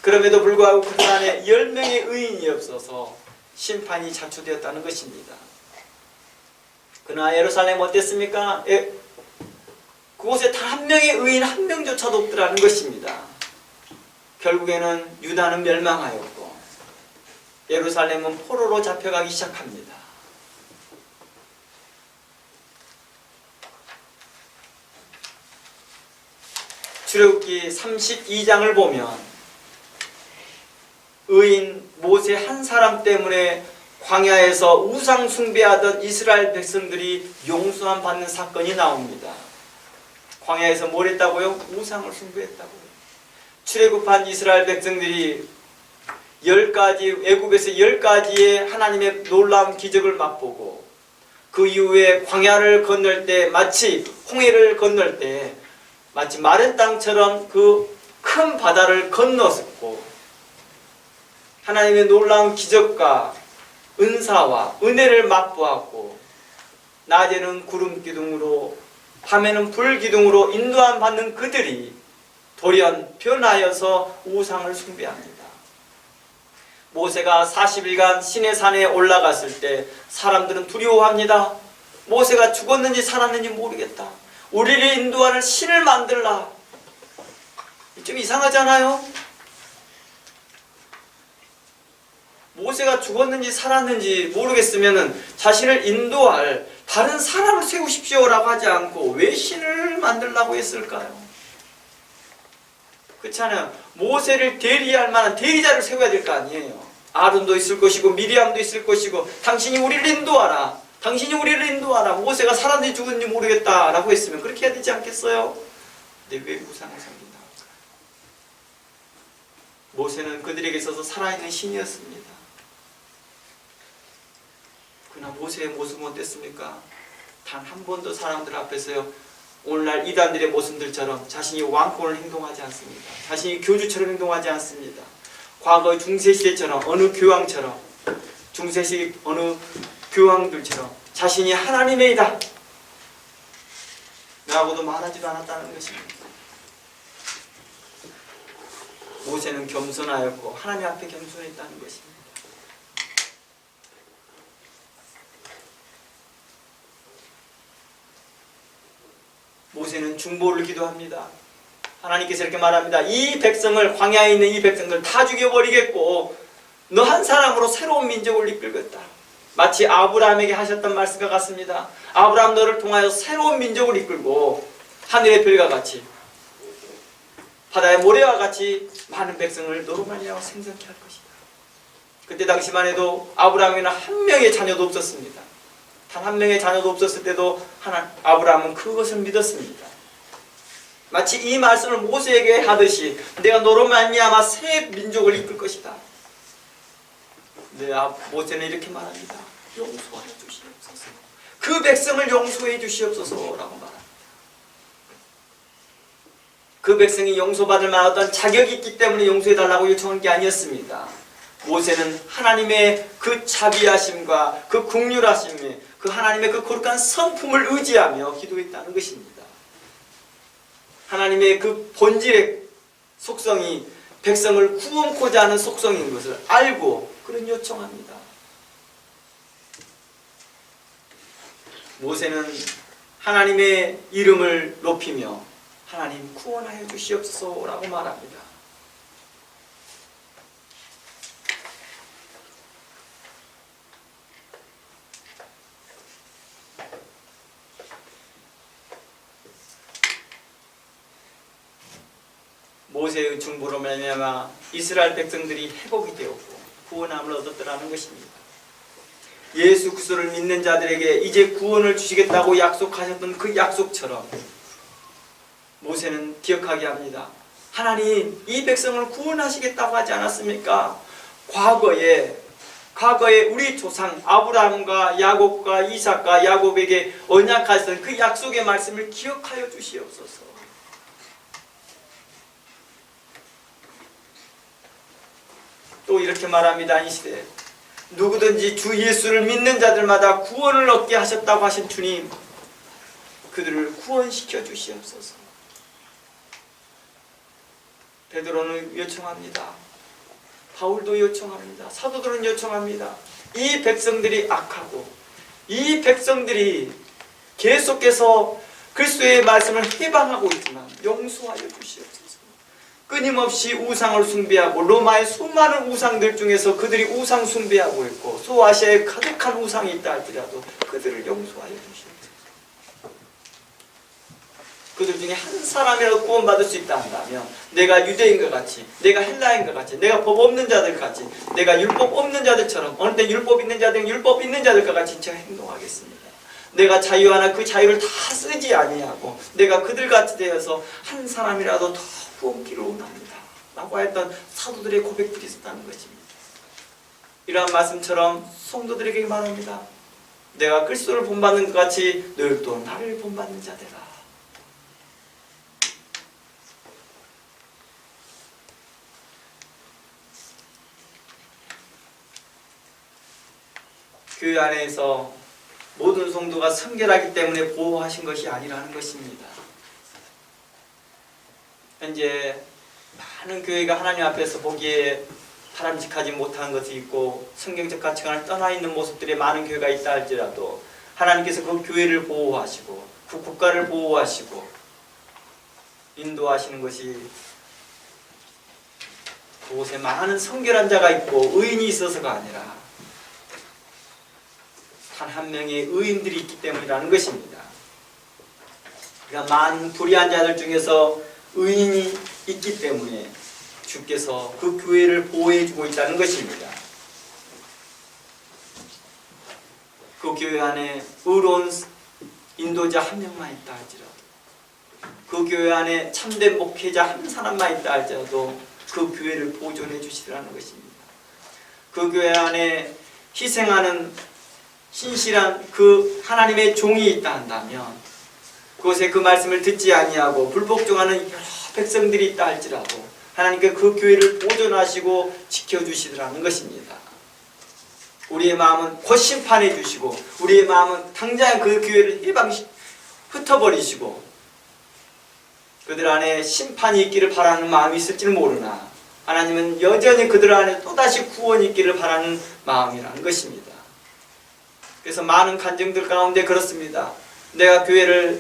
그럼에도 불구하고 그들 안에 10명의 의인이 없어서 심판이 자초되었다는 것입니다. 그러나 예루살렘 어땠습니까? 그곳에 단 한 명의 의인 한 명조차도 없더라는 것입니다. 결국에는 유다는 멸망하였고 예루살렘은 포로로 잡혀가기 시작합니다. 출애굽기 32장을 보면 의인 모세 한 사람 때문에 광야에서 우상 숭배하던 이스라엘 백성들이 용서함 받는 사건이 나옵니다. 광야에서 뭘 했다고요? 우상을 숭배했다고요. 출애굽한 이스라엘 백성들이 10가지 애굽에서 10가지의 하나님의 놀라운 기적을 맛보고 그 이후에 광야를 건널 때 마치 홍해를 건널 때 마치 마른 땅처럼 그 큰 바다를 건넜었고 하나님의 놀라운 기적과 은사와 은혜를 맛보았고 낮에는 구름 기둥으로 밤에는 불 기둥으로 인도함 받는 그들이 돌연 변하여서 우상을 숭배합니다. 모세가 40일간 시내산에 올라갔을 때 사람들은 두려워합니다. 모세가 죽었는지 살았는지 모르겠다. 우리를 인도하는 신을 만들라. 좀 이상하지 않아요? 모세가 죽었는지 살았는지 모르겠으면 자신을 인도할 다른 사람을 세우십시오라고 하지 않고 왜 신을 만들라고 했을까요? 그렇잖아요. 모세를 대리할 만한 대리자를 세워야 될 거 아니에요. 아론도 있을 것이고 미리암도 있을 것이고 당신이 우리를 인도하라. 당신이 우리를 인도하라. 모세가 살았는지 죽었는지 모르겠다라고 했으면 그렇게 해야 되지 않겠어요? 근데 왜 우상을 섬긴다? 모세는 그들에게 있어서 살아있는 신이었습니다. 그러나 모세의 모습은 어땠습니까? 단 한 번도 사람들 앞에서요 오늘날 이단들의 모습들처럼 자신이 왕권을 행동하지 않습니다. 자신이 교주처럼 행동하지 않습니다. 과거 중세시대처럼 어느 교황처럼 중세시 어느 교황들처럼 자신이 하나님의 이다 라고도 말하지도 않았다는 것입니다. 모세는 겸손하였고 하나님 앞에 겸손했다는 것입니다. 모세는 중보를 기도합니다. 하나님께서 이렇게 말합니다. 이 백성을 광야에 있는 이 백성들 다 죽여버리겠고 너 한 사람으로 새로운 민족을 이끌겠다. 마치 아브라함에게 하셨던 말씀과 같습니다. 아브라함 너를 통하여 새로운 민족을 이끌고 하늘의 별과 같이 바다의 모래와 같이 많은 백성을 너로 말미암아 생성케 할 것이다. 그때 당시만 해도 아브라함에는 한 명의 자녀도 없었습니다. 단 한 명의 자녀도 없었을 때도 아브라함은 그것을 믿었습니다. 마치 이 말씀을 모세에게 하듯이 내가 너로 말미암아 새 민족을 이끌 것이다. 모세는 이렇게 말합니다. 용서해 주시옵소서. 그 백성을 용서해 주시옵소서라고 말합니다. 그 백성이 용서받을 만한 어떤 자격이 있기 때문에 용서해달라고 요청한 게 아니었습니다. 모세는 하나님의 그 자비하심과 그 긍휼하심에 그 하나님의 그 거룩한 성품을 의지하며 기도했다는 것입니다. 하나님의 그 본질의 속성이 백성을 구원코자 하는 속성인 것을 알고 그런 요청합니다. 모세는 하나님의 이름을 높이며 하나님 구원하여 주시옵소서라고 말합니다. 모세의 중보로 말미암아 이스라엘 백성들이 회복이 되었고 구원함을 얻었더라는 것입니다. 예수 그리스도를 믿는 자들에게 이제 구원을 주시겠다고 약속하셨던 그 약속처럼 모세는 기억하게 합니다. 하나님 이 백성을 구원하시겠다고 하지 않았습니까? 과거에 우리 조상 아브라함과 야곱과 이삭과 야곱에게 언약하셨던 그 약속의 말씀을 기억하여 주시옵소서. 또 이렇게 말합니다. 이 시대에 누구든지 주 예수를 믿는 자들마다 구원을 얻게 하셨다고 하신 주님, 그들을 구원시켜 주시옵소서. 베드로는 요청합니다. 바울도 요청합니다. 사도들은 요청합니다. 이 백성들이 악하고 이 백성들이 계속해서 그리스도의 말씀을 해방하고 있지만 용서하여 주시옵소서. 끊임없이 우상을 숭배하고 로마의 수많은 우상들 중에서 그들이 우상 숭배하고 있고 소아시아에 가득한 우상이 있다 할지라도 그들을 용서하여 주시옵소서. 그들 중에 한 사람이라도 구원받을 수 있다 한다면 내가 유대인과 같이, 내가 헬라인과 같이, 내가 법 없는 자들 같이, 내가 율법 없는 자들처럼 어느 때 율법 있는 자들은 율법 있는 자들과 같이 제가 행동하겠습니다. 내가 자유하나 그 자유를 다 쓰지 아니하고 내가 그들같이 되어서 한 사람이라도 더 구원기를 원합니다 라고 했던 사도들의 고백들이 있었다는 것입니다. 이러한 말씀처럼 성도들에게 말합니다. 내가 그리스도를 본받는 것 같이 너희도 나를 본받는 자 되라. 교회 안에서 모든 성도가 성결하기 때문에 보호하신 것이 아니라는 것입니다. 현재 많은 교회가 하나님 앞에서 보기에 바람직하지 못한 것이 있고 성경적 가치관을 떠나 있는 모습들이 많은 교회가 있다 할지라도 하나님께서 그 교회를 보호하시고 그 국가를 보호하시고 인도하시는 것이 그곳에 많은 성결한 자가 있고 의인이 있어서가 아니라 단 한 명의 의인들이 있기 때문이라는 것입니다. 그러니까 많은 불의한 자들 중에서 의인이 있기 때문에 주께서 그 교회를 보호해주고 있다는 것입니다. 그 교회 안에 의로운 인도자 한 명만 있다 할지라도, 그 교회 안에 참된 목회자 한 사람만 있다 할지라도 그 교회를 보존해 주시라는 것입니다. 그 교회 안에 희생하는 신실한 그 하나님의 종이 있다 한다면, 그곳에 그 말씀을 듣지 아니하고 불복종하는 여러 백성들이 있다 할지라도 하나님께 그 교회를 보존하시고 지켜주시더라는 것입니다. 우리의 마음은 곧 심판해 주시고 우리의 마음은 당장 그 교회를 흩어버리시고 그들 안에 심판이 있기를 바라는 마음이 있을지는 모르나 하나님은 여전히 그들 안에 또다시 구원이 있기를 바라는 마음이라는 것입니다. 그래서 많은 간증들 가운데 그렇습니다. 내가 교회를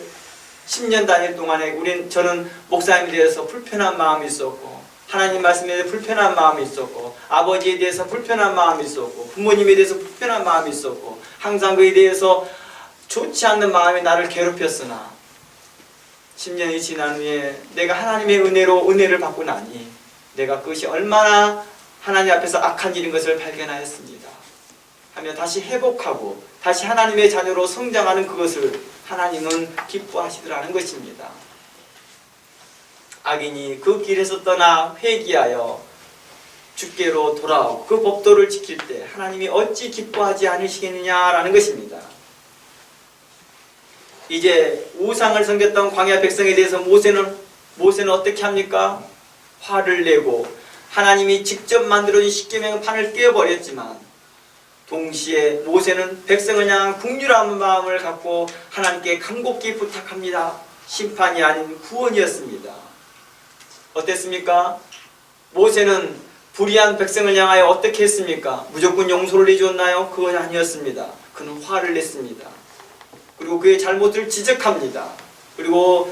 10년 다닐 동안에 저는 목사님에 대해서 불편한 마음이 있었고 하나님 말씀에 대해서 불편한 마음이 있었고 아버지에 대해서 불편한 마음이 있었고 부모님에 대해서 불편한 마음이 있었고 항상 그에 대해서 좋지 않는 마음이 나를 괴롭혔으나 10년이 지난 후에 내가 하나님의 은혜를 받고 나니 내가 그것이 얼마나 하나님 앞에서 악한 일인 것을 발견하였습니다 하며 다시 회복하고 다시 하나님의 자녀로 성장하는 그것을 하나님은 기뻐하시더라는 것입니다. 악인이 그 길에서 떠나 회개하여 주께로 돌아오고 그 법도를 지킬 때 하나님이 어찌 기뻐하지 않으시겠느냐라는 것입니다. 이제 우상을 섬겼던 광야 백성에 대해서 모세는 어떻게 합니까? 화를 내고 하나님이 직접 만들어준 십계명 판을 깨어버렸지만 동시에 모세는 백성을 향한 긍휼한 마음을 갖고 하나님께 간곡히 부탁합니다. 심판이 아닌 구원이었습니다. 어땠습니까? 모세는 불의한 백성을 향하여 어떻게 했습니까? 무조건 용서를 해줬나요? 그건 아니었습니다. 그는 화를 냈습니다. 그리고 그의 잘못을 지적합니다. 그리고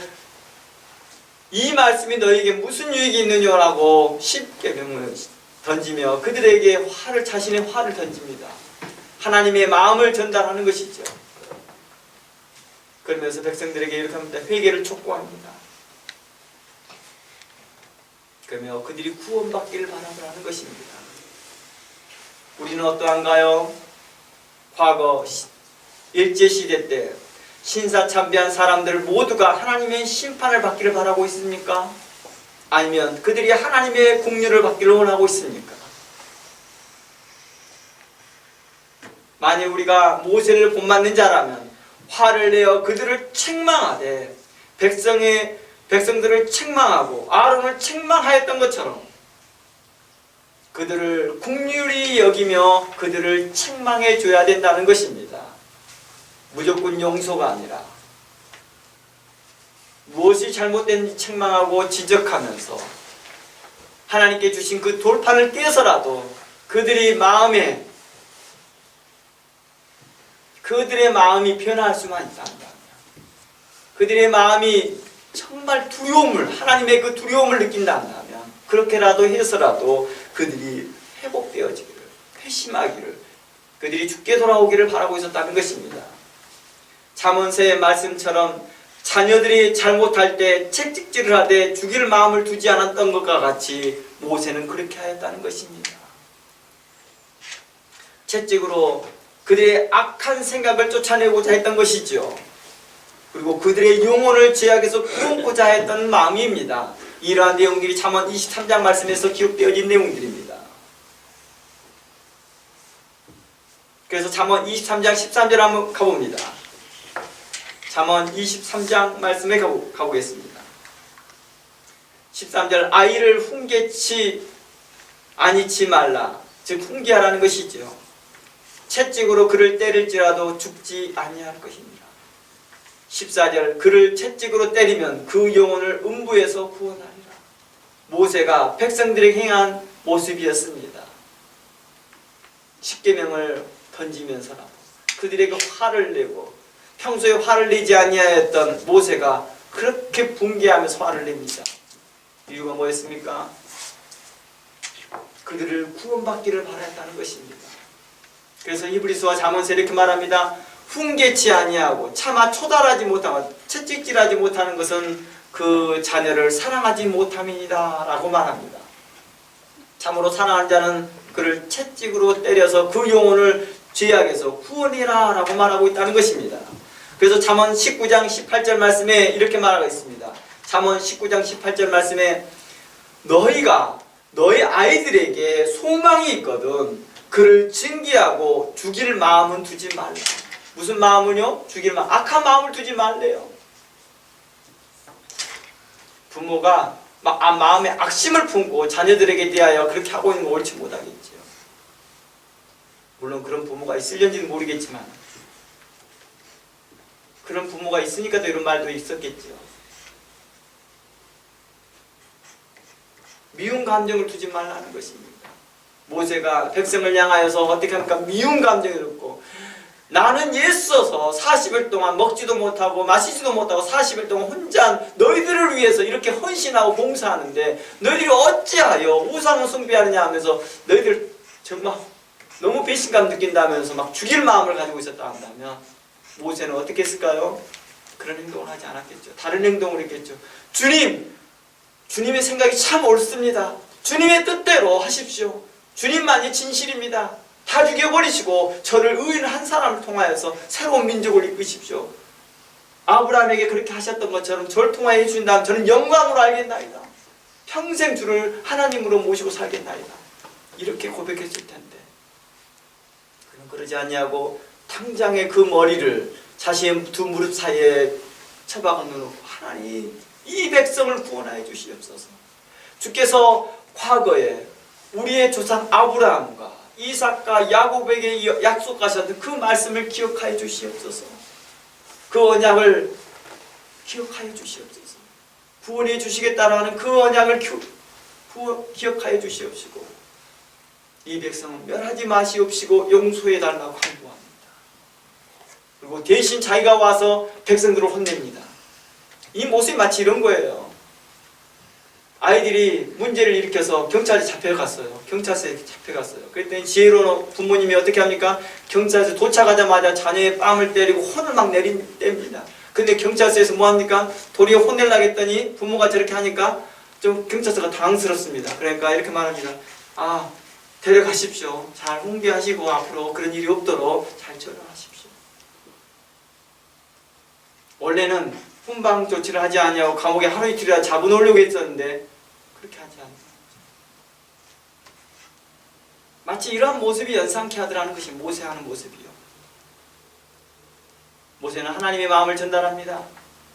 이 말씀이 너에게 무슨 유익이 있느냐라고 십계명을 던지며 그들에게 자신의 화를 던집니다. 하나님의 마음을 전달하는 것이죠. 그러면서 백성들에게 이렇게 합니다. 회개를 촉구합니다. 그러며 그들이 구원받기를 바라는 것입니다. 우리는 어떠한가요? 과거 일제시대 때 신사참배한 사람들 모두가 하나님의 심판을 받기를 바라고 있습니까? 아니면 그들이 하나님의 긍휼을 받기를 원하고 있습니까? 만약 우리가 모세를 본받는 자라면 화를 내어 그들을 책망하되 백성들을 책망하고 아론을 책망하였던 것처럼 그들을 긍휼히 여기며 그들을 책망해 줘야 된다는 것입니다. 무조건 용서가 아니라 무엇이 잘못된지 책망하고 지적하면서 하나님께 주신 그 돌판을 깨서라도 그들의 마음이 변할 수만 있다면 그들의 마음이 정말 하나님의 그 두려움을 느낀다면 그렇게라도 해서라도 그들이 회복되어지기를, 회심하기를, 그들이 주께 돌아오기를 바라고 있었다는 것입니다. 잠언서의 말씀처럼 자녀들이 잘못할 때 채찍질을 하되 죽일 마음을 두지 않았던 것과 같이 모세는 그렇게 하였다는 것입니다. 채찍으로 그들의 악한 생각을 쫓아내고자 했던 것이죠. 그리고 그들의 영혼을 죄악에서 구원고자 했던 마음입니다. 이러한 내용들이 잠언 23장 말씀에서 기록되어진 내용들입니다. 그래서 잠언 23장 13절 한번 가봅니다. 잠언 23장 말씀에 가보겠습니다. 13절 아이를 훈계치 아니치 말라. 즉 훈계하라는 것이죠. 채찍으로 그를 때릴지라도 죽지 아니할 것입니다. 14절 그를 채찍으로 때리면 그 영혼을 음부에서 구원하리라. 모세가 백성들에게 행한 모습이었습니다. 십계명을 던지면서라도 그들에게 화를 내고 평소에 화를 내지 아니하였던 모세가 그렇게 분개하면서 화를 냅니다. 이유가 뭐였습니까? 그들을 구원받기를 바랐다는 것입니다. 그래서 히브리서와 잠언서 이렇게 말합니다. 훈계치 아니하고 차마 초달하지 못하고 채찍질하지 못하는 것은 그 자녀를 사랑하지 못함이니라 라고 말합니다. 참으로 사랑하는 자는 그를 채찍으로 때려서 그 영혼을 죄악에서 구원해라 라고 말하고 있다는 것입니다. 그래서 잠언 19장 18절 말씀에 이렇게 말하고 있습니다. 잠언 19장 18절 말씀에 너희가 너희 아이들에게 소망이 있거든 그를 징계하고 죽일 마음은 두지 말라. 무슨 마음은요? 죽일 마음. 악한 마음을 두지 말래요. 부모가 마음에 악심을 품고 자녀들에게 대하여 그렇게 하고 있는 거 옳지 못하겠죠. 물론 그런 부모가 있을는지는 모르겠지만 그런 부모가 있으니까 또 이런 말도 있었겠죠. 미운 감정을 두지 말라는 것입니다. 모세가 백성을 향하여서 어떻게 합니까? 미운 감정을 갖고 나는 애써서 40일 동안 먹지도 못하고 마시지도 못하고 40일 동안 혼자 너희들을 위해서 이렇게 헌신하고 봉사하는데 너희들이 어찌하여 우상을 숭배하느냐 하면서 너희들 정말 너무 배신감 느낀다면서 막 죽일 마음을 가지고 있었다 한다면 모세는 어떻게 했을까요? 그런 행동을 하지 않았겠죠. 다른 행동을 했겠죠. 주님의 생각이 참 옳습니다. 주님의 뜻대로 하십시오. 주님만이 진실입니다. 다 죽여버리시고 저를 의인 한 사람을 통하여서 새로운 민족을 이끄십시오. 아브라함에게 그렇게 하셨던 것처럼 저를 통하여 해주신다면 저는 영광으로 알겠나이다. 평생 주를 하나님으로 모시고 살겠나이다. 이렇게 고백했을 텐데 그는 그러지 아니하고 당장에 그 머리를 자신의 두 무릎 사이에 처박아 놓고 하나님 이 백성을 구원하여 주시옵소서. 주께서 과거에 우리의 조상 아브라함과 이삭과 야곱에게 약속하셨던 그 말씀을 기억하여 주시옵소서. 그 언약을 기억하여 주시옵소서. 구원해 주시겠다라는 그 언약을 기억하여 주시옵시고 이 백성은 멸하지 마시옵시고 용서해 달라고 간구합니다. 그리고 대신 자기가 와서 백성들을 혼냅니다. 이 모습이 마치 이런 거예요. 아이들이 문제를 일으켜서 경찰에 잡혀갔어요. 경찰서에 잡혀갔어요. 그랬더니 지혜로운 부모님이 어떻게 합니까? 경찰서 도착하자마자 자녀의 뺨을 때리고 혼을 막 내립니다. 근데 경찰서에서 뭐합니까? 도리어 혼내려고 했더니 부모가 저렇게 하니까 좀 경찰서가 당황스럽습니다. 그러니까 이렇게 말합니다. 아, 데려가십시오. 잘 훈계하시고 앞으로 그런 일이 없도록 잘 처리하십시오. 원래는 훈방 조치를 하지 아니하고 감옥에 하루 이틀이라 잡아놓으려고 했었는데 그렇게 하지 않습니다. 마치 이러한 모습이 연상케 하더라는 것이 모세하는 모습이요. 모세는 하나님의 마음을 전달합니다.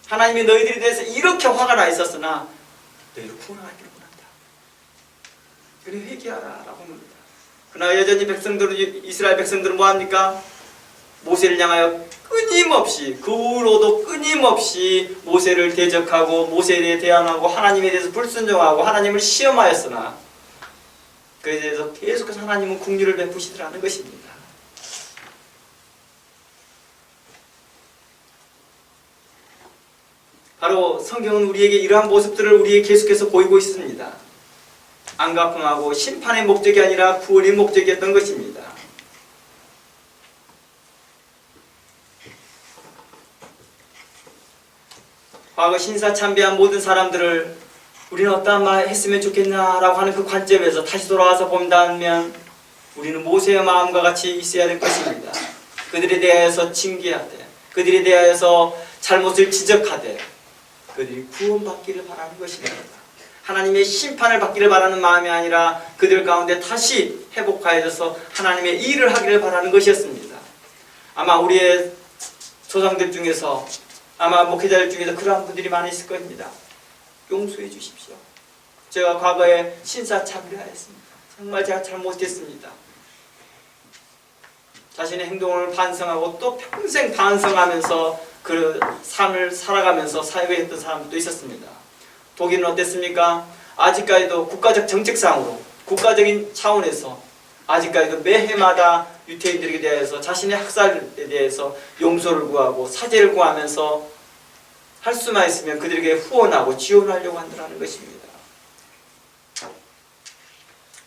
하나님이 너희들에 대해서 이렇게 화가 나 있었으나 너희를 구원하기를 원한다. 그래 회개하라 라고 합니다. 그러나 여전히 이스라엘 백성들은 뭐합니까? 모세를 향하여 끊임없이 그 후로도 끊임없이 모세를 대적하고 모세에 대해 대항하고 하나님에 대해서 불순종하고 하나님을 시험하였으나 그에 대해서 계속해서 하나님은 긍휼을 베푸시더라는 것입니다. 바로 성경은 우리에게 이러한 모습들을 우리에게 계속해서 보이고 있습니다. 안갚음하고 심판의 목적이 아니라 구원의 목적이었던 것입니다. 과거 신사참배한 모든 사람들을 우리는 어떠한 말 했으면 좋겠나라고 하는 그 관점에서 다시 돌아와서 본다면 우리는 모세의 마음과 같이 있어야 될 것입니다. 그들에 대하여서 징계하되 그들에 대하여서 잘못을 지적하되 그들이 구원받기를 바라는 것입니다. 하나님의 심판을 받기를 바라는 마음이 아니라 그들 가운데 다시 회복하여져서 하나님의 일을 하기를 바라는 것이었습니다. 아마 우리의 조상들 중에서 아마 목회자들 중에서 그러한 분들이 많이 있을 겁니다. 용서해 주십시오. 제가 과거에 신사참배하였습니다. 정말 제가 잘못했습니다. 자신의 행동을 반성하고 또 평생 반성하면서 그 삶을 살아가면서 사역했던 사람도 있었습니다. 독일은 어땠습니까? 아직까지도 국가적 정책상으로, 국가적인 차원에서 아직까지도 매해마다 유태인들에게 대해서 자신의 학살에 대해서 용서를 구하고 사죄를 구하면서 할 수만 있으면 그들에게 후원하고 지원하려고 한다는 것입니다.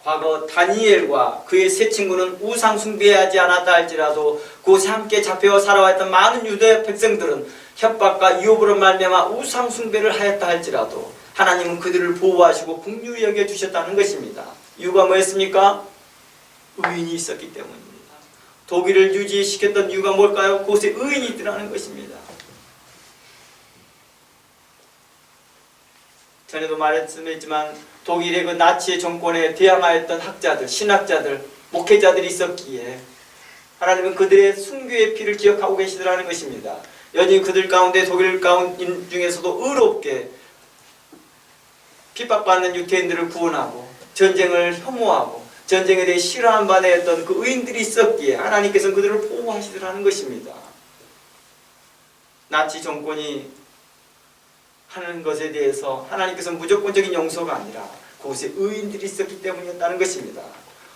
과거 다니엘과 그의 세 친구는 우상 숭배하지 않았다 할지라도 그곳에 함께 잡혀 살아왔던 많은 유대 백성들은 협박과 유업으로 말미암아 우상 숭배를 하였다 할지라도 하나님은 그들을 보호하시고 긍휼히 여겨 주셨다는 것입니다. 이유가 뭐였습니까? 의인이 있었기 때문입니다. 독일을 유지시켰던 이유가 뭘까요? 그곳에 의인이 있더라는 것입니다. 전에도 말했지만 독일의 그 나치의 정권에 대항하였던 학자들, 신학자들, 목회자들이 있었기에 하나님은 그들의 순교의 피를 기억하고 계시더라는 것입니다. 여전히 그들 가운데 독일 가운데 중에서도 의롭게 핍박받는 유태인들을 구원하고 전쟁을 혐오하고 전쟁에 대해 싫어한 바 내었던 그 의인들이 있었기에 하나님께서는 그들을 보호하시더라는 것입니다. 나치 정권이 하는 것에 대해서 하나님께서는 무조건적인 용서가 아니라 그곳에 의인들이 있었기 때문이었다는 것입니다.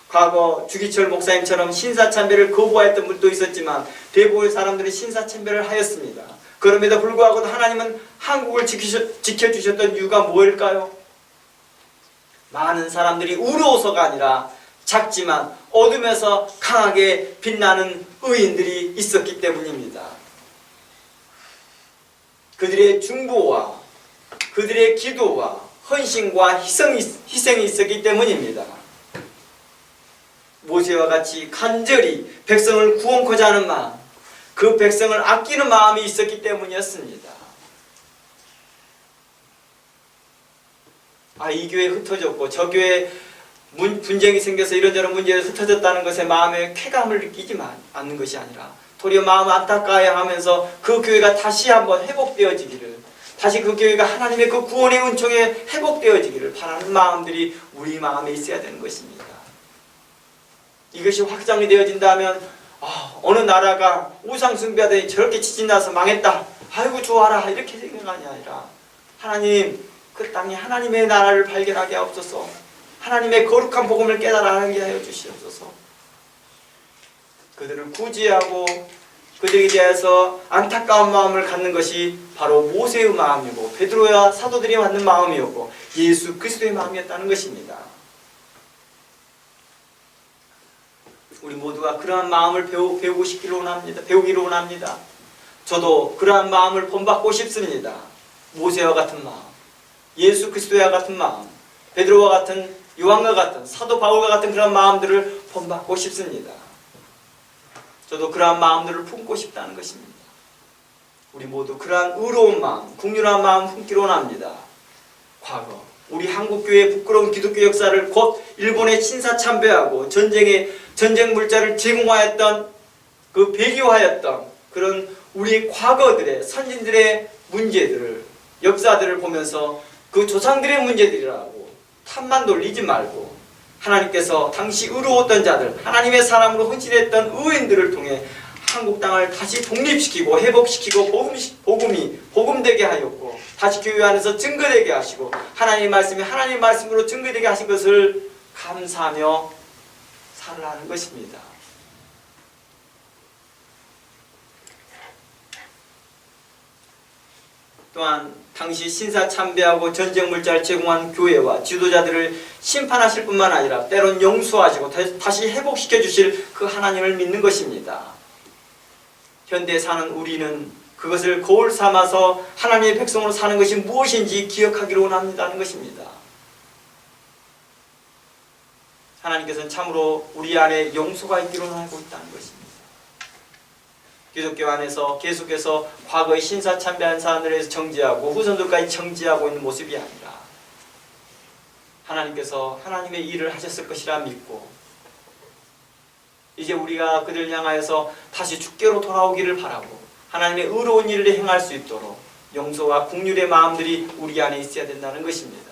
과거 주기철 목사님처럼 신사참배를 거부하였던 분도 있었지만 대부분의 사람들이 신사참배를 하였습니다. 그럼에도 불구하고 하나님은 한국을 지켜주셨던 이유가 뭐일까요? 많은 사람들이 의로워서가 아니라 작지만 어둠에서 강하게 빛나는 의인들이 있었기 때문입니다. 그들의 중보와 그들의 기도와 헌신과 희생이 있었기 때문입니다. 모세와 같이 간절히 백성을 구원코자 하는 마음, 그 백성을 아끼는 마음이 있었기 때문이었습니다. 이 교회 흩어졌고 저 교회 분쟁이 생겨서 이런저런 문제로 흩어졌다는 것에 마음에 쾌감을 느끼지 않는 것이 아니라 도리어 마음을 안타까워하면서 그 교회가 다시 한번 회복되어지기를, 다시 그 교회가 하나님의 그 구원의 은총에 회복되어지기를 바라는 마음들이 우리 마음에 있어야 되는 것입니다. 이것이 확장이 되어진다면 어느 나라가 우상 숭배하더니 저렇게 지진나서 망했다, 아이고 좋아라, 이렇게 생각이 아니라 하나님, 그 땅에 하나님의 나라를 발견하게 하옵소서. 하나님의 거룩한 복음을 깨달아 알게 하여 주시옵소서. 그들을 구제하고 그들에 대해서 안타까운 마음을 갖는 것이 바로 모세의 마음이고 베드로와 사도들이 갖는 마음이었고 예수 그리스도의 마음이었다는 것입니다. 우리 모두가 그러한 마음을 배우기를 원합니다. 저도 그러한 마음을 본받고 싶습니다. 모세와 같은 마음, 예수 그리스도와 같은 마음, 베드로와 같은, 요한과 같은, 사도 바울과 같은 그런 마음들을 본받고 싶습니다. 저도 그러한 마음들을 품고 싶다는 것입니다. 우리 모두 그러한 의로운 마음, 긍휼한 마음 품기로 원합니다. 과거 우리 한국교회의 부끄러운 기독교 역사를 곧 일본의 신사참배하고 전쟁 물자를 제공하였던 그 배교하였던 그런 우리 과거들의 선진들의 문제들을, 역사들을 보면서 그 조상들의 문제들이라고 탓만 돌리지 말고 하나님께서 당시 의로웠던 자들, 하나님의 사람으로 헌신했던 의인들을 통해 한국 땅을 다시 독립시키고 회복시키고 복음되게 하였고 다시 교회 안에서 증거되게 하시고 하나님의 말씀이 하나님의 말씀으로 증거되게 하신 것을 감사하며 살아가는 것입니다. 또한 당시 신사참배하고 전쟁 물자를 제공한 교회와 지도자들을 심판하실 뿐만 아니라 때론 용서하시고 다시 회복시켜 주실 그 하나님을 믿는 것입니다. 현대에 사는 우리는 그것을 거울 삼아서 하나님의 백성으로 사는 것이 무엇인지 기억하기를 원합니다는 것입니다. 하나님께서는 참으로 우리 안에 용서가 있기를 원하고 있다는 것입니다. 기독교 안에서 계속해서 과거의 신사참배한 사람들에 대해서 정죄하고 후손들까지 정죄하고 있는 모습이 아니라 하나님께서 하나님의 일을 하셨을 것이라 믿고 이제 우리가 그들을 향하여서 다시 주께로 돌아오기를 바라고 하나님의 의로운 일을 행할 수 있도록 용서와 긍휼의 마음들이 우리 안에 있어야 된다는 것입니다.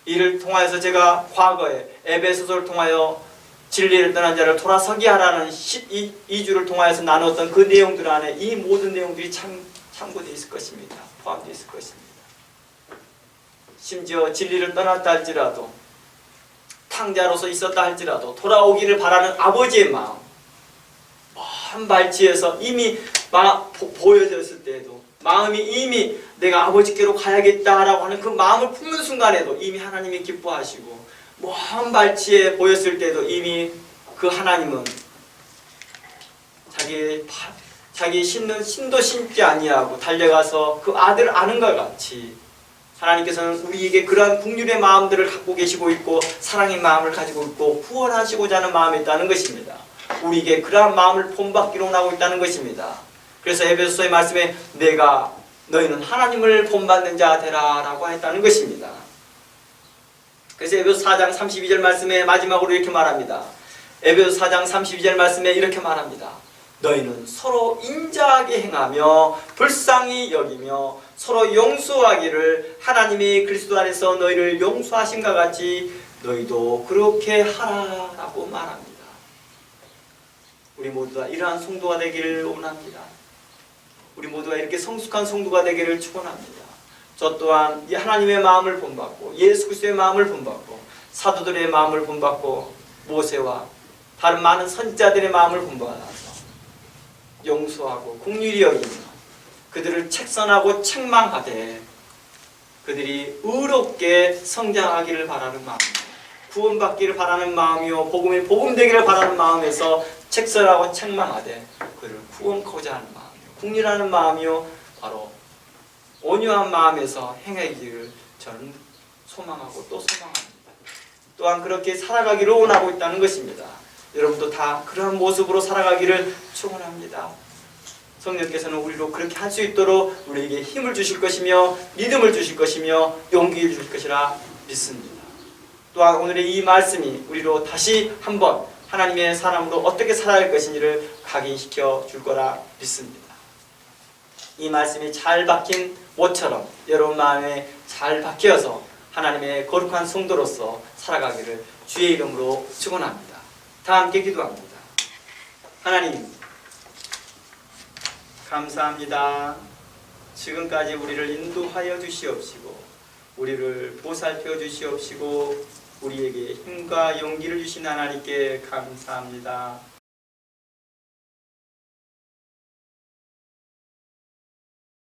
이를 통하여서 제가 과거에 에베소서를 통하여 진리를 떠난 자를 돌아서게 하라는 12주를 통하여서 나누었던 그 내용들 안에 이 모든 내용들이 참고되어 있을 것입니다. 포함되어 있을 것입니다. 심지어 진리를 떠났다 할지라도 탕자로서 있었다 할지라도 돌아오기를 바라는 아버지의 마음, 먼 발치에서 이미 보여졌을 때에도 마음이 이미 내가 아버지께로 가야겠다라고 하는 그 마음을 품는 순간에도 이미 하나님이 기뻐하시고 먼 발치에 보였을 때도 이미 그 하나님은 자기 신는 신도 신지 아니하고 달려가서 그 아들을 아는 것 같이 하나님께서는 우리에게 그러한 긍휼의 마음들을 갖고 계시고 있고 사랑의 마음을 가지고 있고 후원하시고자 하는 마음이 있다는 것입니다. 우리에게 그러한 마음을 본받기로 원하고 있다는 것입니다. 그래서 에베소서의 말씀에 내가 너희는 하나님을 본받는 자 되라 라고 했다는 것입니다. 그래서 에베소 4장 32절 말씀에 마지막으로 이렇게 말합니다. 에베소 4장 32절 말씀에 이렇게 말합니다. 너희는 서로 인자하게 행하며 불쌍히 여기며 서로 용서하기를 하나님이 그리스도 안에서 너희를 용서하신과 같이 너희도 그렇게 하라라고 말합니다. 우리 모두가 이러한 성도가 되기를 원합니다. 우리 모두가 이렇게 성숙한 성도가 되기를 축원합니다. 저 또한 이 하나님의 마음을 본받고 예수 그리스도의 마음을 본받고 사도들의 마음을 본받고 모세와 다른 많은 선지자들의 마음을 본받아서 용서하고 긍휼히 여기며 그들을 책선하고 책망하되 그들이 의롭게 성장하기를 바라는 마음, 구원받기를 바라는 마음이요 복음이 복음되기를 바라는 마음에서 책선하고 책망하되 그를 구원코자 하는 마음이요 긍휼하는 마음이요 바로 온유한 마음에서 행하기를 저는 소망하고 또 소망합니다. 또한 그렇게 살아가기를 원하고 있다는 것입니다. 여러분도 다 그러한 모습으로 살아가기를 축원합니다. 성령께서는 우리로 그렇게 할 수 있도록 우리에게 힘을 주실 것이며 믿음을 주실 것이며 용기를 주실 것이라 믿습니다. 또한 오늘의 이 말씀이 우리로 다시 한번 하나님의 사람으로 어떻게 살아야 할 것인지를 각인시켜 줄 거라 믿습니다. 이 말씀이 잘 박힌 못처럼 여러분 마음에 잘 박혀서 하나님의 거룩한 성도로서 살아가기를 주의 이름으로 축원합니다. 다 함께 기도합니다. 하나님 감사합니다. 지금까지 우리를 인도하여 주시옵시고 우리를 보살펴 주시옵시고 우리에게 힘과 용기를 주신 하나님께 감사합니다.